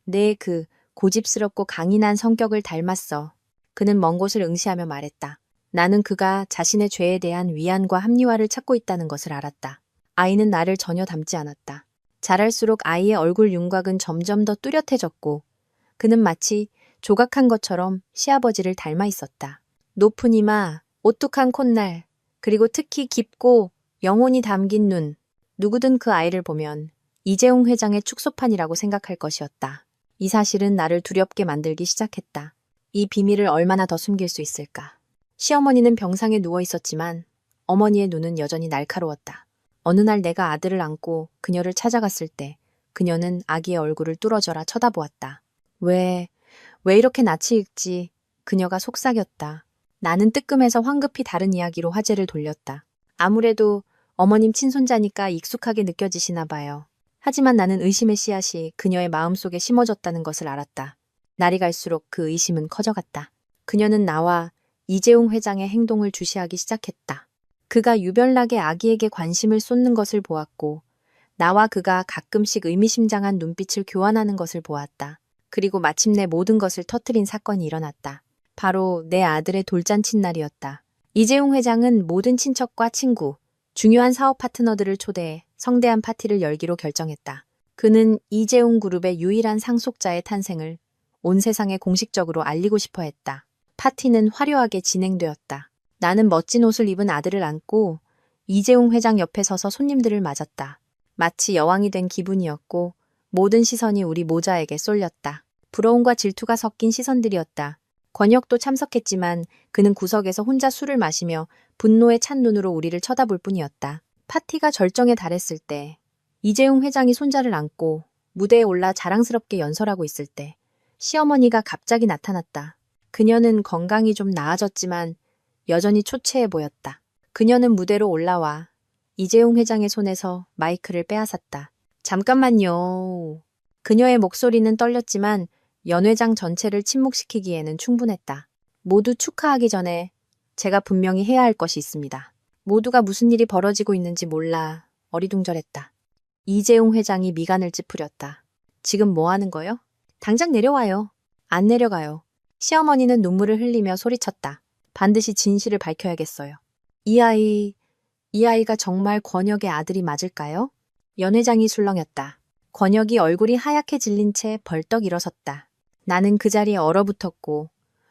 내 그 고집스럽고 강인한 성격을 닮았어. 그는 먼 곳을 응시하며 말했다. 나는 그가 자신의 죄에 대한 위안과 합리화를 찾고 있다는 것을 알았다. 아이는 나를 전혀 닮지 않았다. 자랄수록 아이의 얼굴 윤곽은 점점 더 뚜렷해졌고 그는 마치 조각한 것처럼 시아버지를 닮아 있었다. 높은 이마, 오뚝한 콧날, 그리고 특히 깊고 영혼이 담긴 눈. 누구든 그 아이를 보면 이재용 회장의 축소판이라고 생각할 것이었다. 이 사실은 나를 두렵게 만들기 시작했다. 이 비밀을 얼마나 더 숨길 수 있을까? 시어머니는 병상에 누워 있었지만 어머니의 눈은 여전히 날카로웠다. 어느 날 내가 아들을 안고 그녀를 찾아갔을 때 그녀는 아기의 얼굴을 뚫어져라 쳐다보았다. 왜 이렇게 낯이 익지? 그녀가 속삭였다. 나는 뜨끔해서 황급히 다른 이야기로 화제를 돌렸다. 아무래도 어머님 친손자니까 익숙하게 느껴지시나 봐요. 하지만 나는 의심의 씨앗이 그녀의 마음속에 심어졌다는 것을 알았다. 날이 갈수록 그 의심은 커져갔다. 그녀는 나와 이재용 회장의 행동을 주시하기 시작했다. 그가 유별나게 아기에게 관심을 쏟는 것을 보았고 나와 그가 가끔씩 의미심장한 눈빛을 교환하는 것을 보았다. 그리고 마침내 모든 것을 터뜨린 사건이 일어났다. 바로 내 아들의 돌잔치 날이었다. 이재용 회장은 모든 친척과 친구, 중요한 사업 파트너들을 초대해 성대한 파티를 열기로 결정했다. 그는 이재용 그룹의 유일한 상속자의 탄생을 온 세상에 공식적으로 알리고 싶어 했다. 파티는 화려하게 진행되었다. 나는 멋진 옷을 입은 아들을 안고 이재용 회장 옆에 서서 손님들을 맞았다. 마치 여왕이 된 기분이었고 모든 시선이 우리 모자에게 쏠렸다. 부러움과 질투가 섞인 시선들이었다. 권혁도 참석했지만 그는 구석에서 혼자 술을 마시며 분노에 찬 눈으로 우리를 쳐다볼 뿐이었다. 파티가 절정에 달했을 때 이재용 회장이 손자를 안고 무대에 올라 자랑스럽게 연설하고 있을 때 시어머니가 갑자기 나타났다. 그녀는 건강이 좀 나아졌지만 여전히 초췌해 보였다. 그녀는 무대로 올라와 이재용 회장의 손에서 마이크를 빼앗았다. 잠깐만요. 그녀의 목소리는 떨렸지만 연 회장 전체를 침묵시키기에는 충분했다. 모두 축하하기 전에 제가 분명히 해야 할 것이 있습니다. 모두가 무슨 일이 벌어지고 있는지 몰라 어리둥절했다. 이재용 회장이 미간을 찌푸렸다. 지금 뭐 하는 거요? 당장 내려와요. 안 내려가요. 시어머니는 눈물을 흘리며 소리쳤다. 반드시 진실을 밝혀야겠어요. 이 아이가 정말 권혁의 아들이 맞을까요? 연 회장이 술렁였다. 권혁이 얼굴이 하얗게 질린 채 벌떡 일어섰다. 나는 그 자리에 얼어붙었고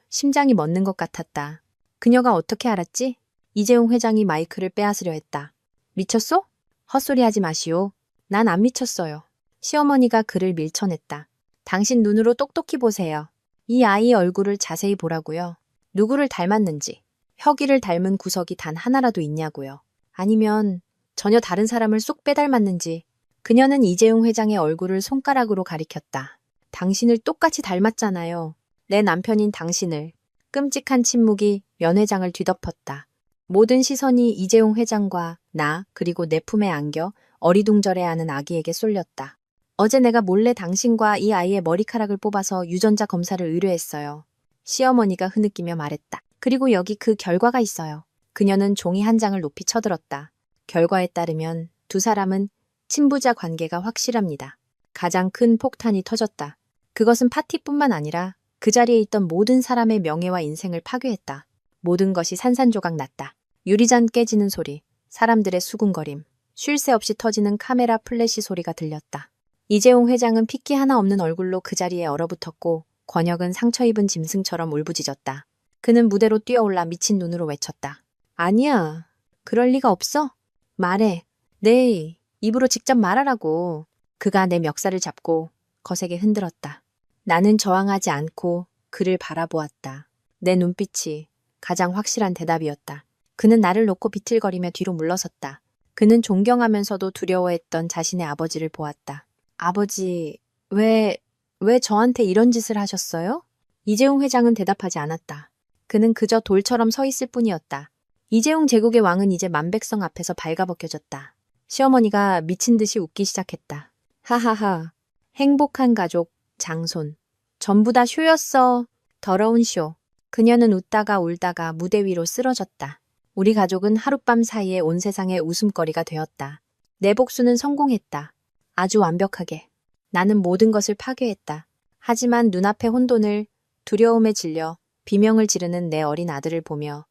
심장이 멎는 것 같았다. 그녀가 어떻게 알았지? 이재용 회장이 마이크를 빼앗으려 했다. 미쳤소? 헛소리하지 마시오. 난 안 미쳤어요. 시어머니가 그를 밀쳐냈다. 당신 눈으로 똑똑히 보세요. 이 아이 얼굴을 자세히 보라고요. 누구를 닮았는지, 혁이를 닮은 구석이 단 하나라도 있냐고요. 아니면 전혀 다른 사람을 쏙 빼닮았는지. 그녀는 이재용 회장의 얼굴을 손가락으로 가리켰다. 당신을 똑같이 닮았잖아요. 내 남편인 당신을. 끔찍한 침묵이 면 회장을 뒤덮었다. 모든 시선이 이재용 회장과 나 그리고 내 품에 안겨 어리둥절해하는 아기에게 쏠렸다. 어제 내가 몰래 당신과 이 아이의 머리카락을 뽑아서 유전자 검사를 의뢰했어요. 시어머니가 흐느끼며 말했다. 그리고 여기 그 결과가 있어요. 그녀는 종이 한 장을 높이 쳐들었다. 결과에 따르면 두 사람은 친부자 관계가 확실합니다. 가장 큰 폭탄이 터졌다. 그것은 파티뿐만 아니라 그 자리에 있던 모든 사람의 명예와 인생을 파괴했다. 모든 것이 산산조각 났다. 유리잔 깨지는 소리, 사람들의 수군거림, 쉴 새 없이 터지는 카메라 플래시 소리가 들렸다. 이재용 회장은 핏기 하나 없는 얼굴로 그 자리에 얼어붙었고 권혁은 상처 입은 짐승처럼 울부짖었다. 그는 무대로 뛰어올라 미친 눈으로 외쳤다. 아니야. 그럴 리가 없어. 말해. 네. 입으로 직접 말하라고. 그가 내 멱살을 잡고 거세게 흔들었다. 나는 저항하지 않고 그를 바라보았다. 내 눈빛이 가장 확실한 대답이었다. 그는 나를 놓고 비틀거리며 뒤로 물러섰다. 그는 존경하면서도 두려워했던 자신의 아버지를 보았다. 아버지, 왜 저한테 이런 짓을 하셨어요? 이재용 회장은 대답하지 않았다. 그는 그저 돌처럼 서 있을 뿐이었다. 이재용 제국의 왕은 이제 만백성 앞에서 발가벗겨졌다. 시어머니가 미친 듯이 웃기 시작했다. 하하하. 행복한 가족, 장손. 전부 다 쇼였어. 더러운 쇼. 그녀는 웃다가 울다가 무대 위로 쓰러졌다. 우리 가족은 하룻밤 사이에 온 세상의 웃음거리가 되었다. 내 복수는 성공했다. 아주 완벽하게. 나는 모든 것을 파괴했다. 하지만 눈앞의 혼돈을 두려움에 질려 비명을 지르는 내 어린 아들을 보며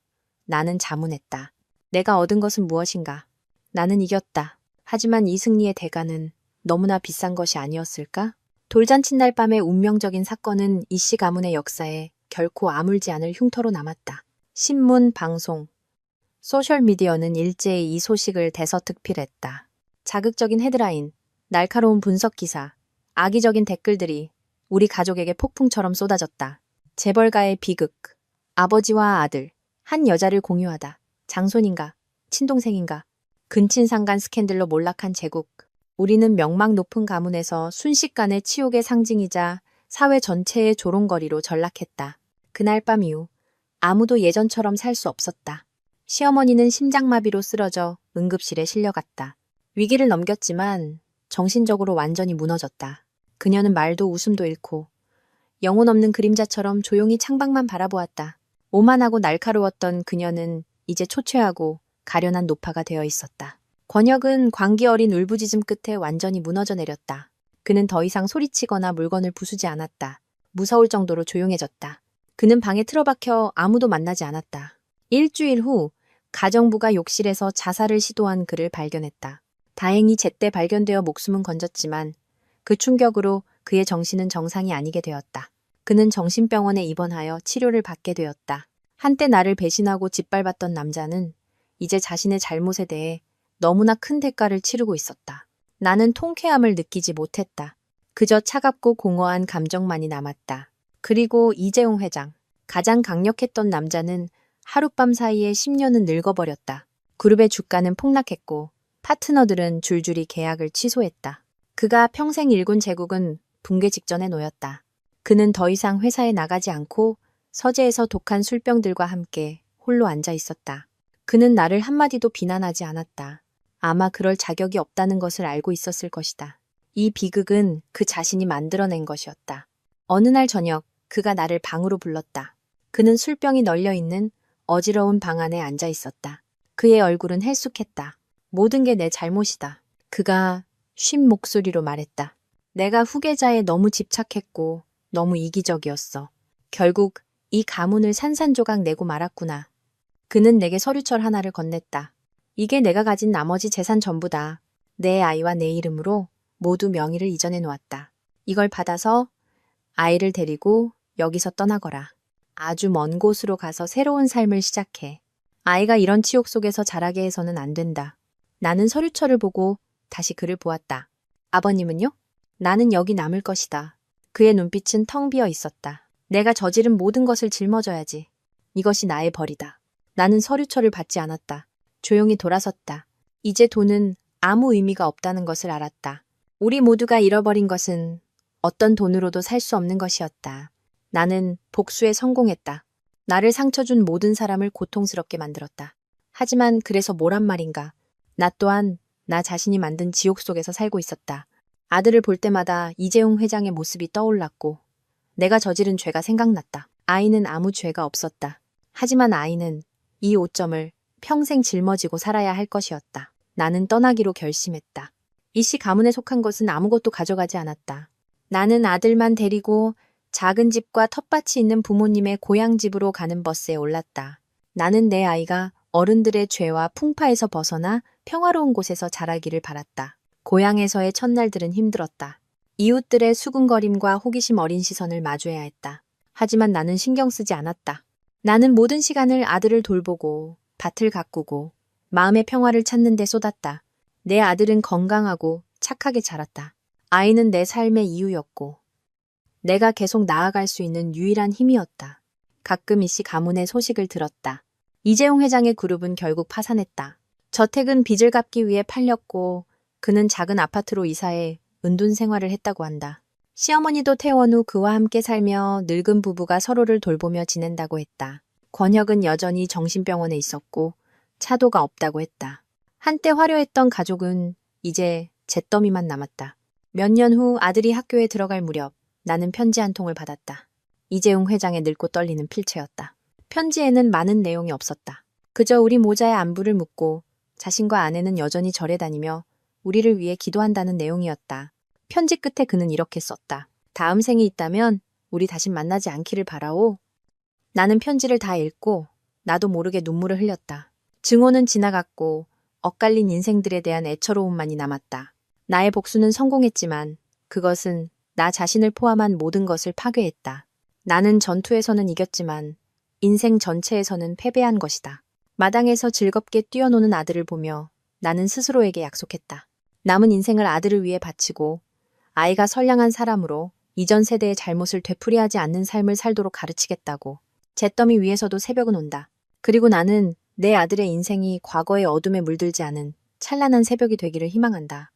나는 자문했다. 내가 얻은 것은 무엇인가? 나는 이겼다. 하지만 이 승리의 대가는 너무나 비싼 것이 아니었을까? 돌잔치 날 밤의 운명적인 사건은 이씨 가문의 역사에 결코 아물지 않을 흉터로 남았다. 신문, 방송, 소셜미디어는 일제히 이 소식을 대서특필했다. 자극적인 헤드라인, 날카로운 분석 기사, 악의적인 댓글들이 우리 가족에게 폭풍처럼 쏟아졌다. 재벌가의 비극, 아버지와 아들, 한 여자를 공유하다. 장손인가, 친동생인가, 근친상간 스캔들로 몰락한 제국. 우리는 명망 높은 가문에서 순식간에 치욕의 상징이자 사회 전체의 조롱거리로 전락했다. 그날 밤 이후 아무도 예전처럼 살 수 없었다. 시어머니는 심장마비로 쓰러져 응급실에 실려갔다. 위기를 넘겼지만 정신적으로 완전히 무너졌다. 그녀는 말도 웃음도 잃고 영혼 없는 그림자처럼 조용히 창밖만 바라보았다. 오만하고 날카로웠던 그녀는 이제 초췌하고 가련한 노파가 되어 있었다. 권혁은 광기 어린 울부짖음 끝에 완전히 무너져 내렸다. 그는 더 이상 소리치거나 물건을 부수지 않았다. 무서울 정도로 조용해졌다. 그는 방에 틀어박혀 아무도 만나지 않았다. 일주일 후 가정부가 욕실에서 자살을 시도한 그를 발견했다. 다행히 제때 발견되어 목숨은 건졌지만 그 충격으로 그의 정신은 정상이 아니게 되었다. 그는 정신병원에 입원하여 치료를 받게 되었다. 한때 나를 배신하고 짓밟았던 남자는 이제 자신의 잘못에 대해 너무나 큰 대가를 치르고 있었다. 나는 통쾌함을 느끼지 못했다. 그저 차갑고 공허한 감정만이 남았다. 그리고 이재용 회장, 가장 강력했던 남자는 하룻밤 사이에 10년은 늙어버렸다. 그룹의 주가는 폭락했고 파트너들은 줄줄이 계약을 취소했다. 그가 평생 일군 제국은 붕괴 직전에 놓였다. 그는 더 이상 회사에 나가지 않고 서재에서 독한 술병들과 함께 홀로 앉아 있었다. 그는 나를 한마디도 비난하지 않았다. 아마 그럴 자격이 없다는 것을 알고 있었을 것이다. 이 비극은 그 자신이 만들어낸 것이었다. 어느 날 저녁 그가 나를 방으로 불렀다. 그는 술병이 널려있는 어지러운 방 안에 앉아 있었다. 그의 얼굴은 헬쑥했다. 모든 게 내 잘못이다. 그가 쉰 목소리로 말했다. 내가 후계자에 너무 집착했고 너무 이기적이었어. 결국 이 가문을 산산조각 내고 말았구나. 그는 내게 서류철 하나를 건넸다. 이게 내가 가진 나머지 재산 전부다. 내 아이와 내 이름으로 모두 명의를 이전해 놓았다. 이걸 받아서 아이를 데리고 여기서 떠나거라. 아주 먼 곳으로 가서 새로운 삶을 시작해. 아이가 이런 치욕 속에서 자라게 해서는 안 된다. 나는 서류철을 보고 다시 그를 보았다. 아버님은요? 나는 여기 남을 것이다. 그의 눈빛은 텅 비어 있었다. 내가 저지른 모든 것을 짊어져야지. 이것이 나의 벌이다. 나는 서류철을 받지 않았다. 조용히 돌아섰다. 이제 돈은 아무 의미가 없다는 것을 알았다. 우리 모두가 잃어버린 것은 어떤 돈으로도 살 수 없는 것이었다. 나는 복수에 성공했다. 나를 상처 준 모든 사람을 고통스럽게 만들었다. 하지만 그래서 뭐란 말인가. 나 또한 나 자신이 만든 지옥 속에서 살고 있었다. 아들을 볼 때마다 이재용 회장의 모습이 떠올랐고 내가 저지른 죄가 생각났다. 아이는 아무 죄가 없었다. 하지만 아이는 이 오점을 평생 짊어지고 살아야 할 것이었다. 나는 떠나기로 결심했다. 이씨 가문에 속한 것은 아무것도 가져가지 않았다. 나는 아들만 데리고 작은 집과 텃밭이 있는 부모님의 고향집으로 가는 버스에 올랐다. 나는 내 아이가 어른들의 죄와 풍파에서 벗어나 평화로운 곳에서 자라기를 바랐다. 고향에서의 첫날들은 힘들었다. 이웃들의 수군거림과 호기심 어린 시선을 마주해야 했다. 하지만 나는 신경 쓰지 않았다. 나는 모든 시간을 아들을 돌보고 밭을 가꾸고 마음의 평화를 찾는 데 쏟았다. 내 아들은 건강하고 착하게 자랐다. 아이는 내 삶의 이유였고 내가 계속 나아갈 수 있는 유일한 힘이었다. 가끔 이씨 가문의 소식을 들었다. 이재용 회장의 그룹은 결국 파산했다. 저택은 빚을 갚기 위해 팔렸고 그는 작은 아파트로 이사해 은둔 생활을 했다고 한다. 시어머니도 퇴원 후 그와 함께 살며 늙은 부부가 서로를 돌보며 지낸다고 했다. 권혁은 여전히 정신병원에 있었고 차도가 없다고 했다. 한때 화려했던 가족은 이제 잿더미만 남았다. 몇 년 후 아들이 학교에 들어갈 무렵 나는 편지 한 통을 받았다. 이재용 회장의 늙고 떨리는 필체였다. 편지에는 많은 내용이 없었다. 그저 우리 모자의 안부를 묻고 자신과 아내는 여전히 절에 다니며 우리를 위해 기도한다는 내용이었다. 편지 끝에 그는 이렇게 썼다. 다음 생이 있다면 우리 다시 만나지 않기를 바라오. 나는 편지를 다 읽고 나도 모르게 눈물을 흘렸다. 증오는 지나갔고 엇갈린 인생들에 대한 애처로움만이 남았다. 나의 복수는 성공했지만 그것은 나 자신을 포함한 모든 것을 파괴했다. 나는 전투에서는 이겼지만 인생 전체에서는 패배한 것이다. 마당에서 즐겁게 뛰어노는 아들을 보며 나는 스스로에게 약속했다. 남은 인생을 아들을 위해 바치고 아이가 선량한 사람으로 이전 세대의 잘못을 되풀이하지 않는 삶을 살도록 가르치겠다고. 잿더미 위에서도 새벽은 온다. 그리고 나는 내 아들의 인생이 과거의 어둠에 물들지 않은 찬란한 새벽이 되기를 희망한다.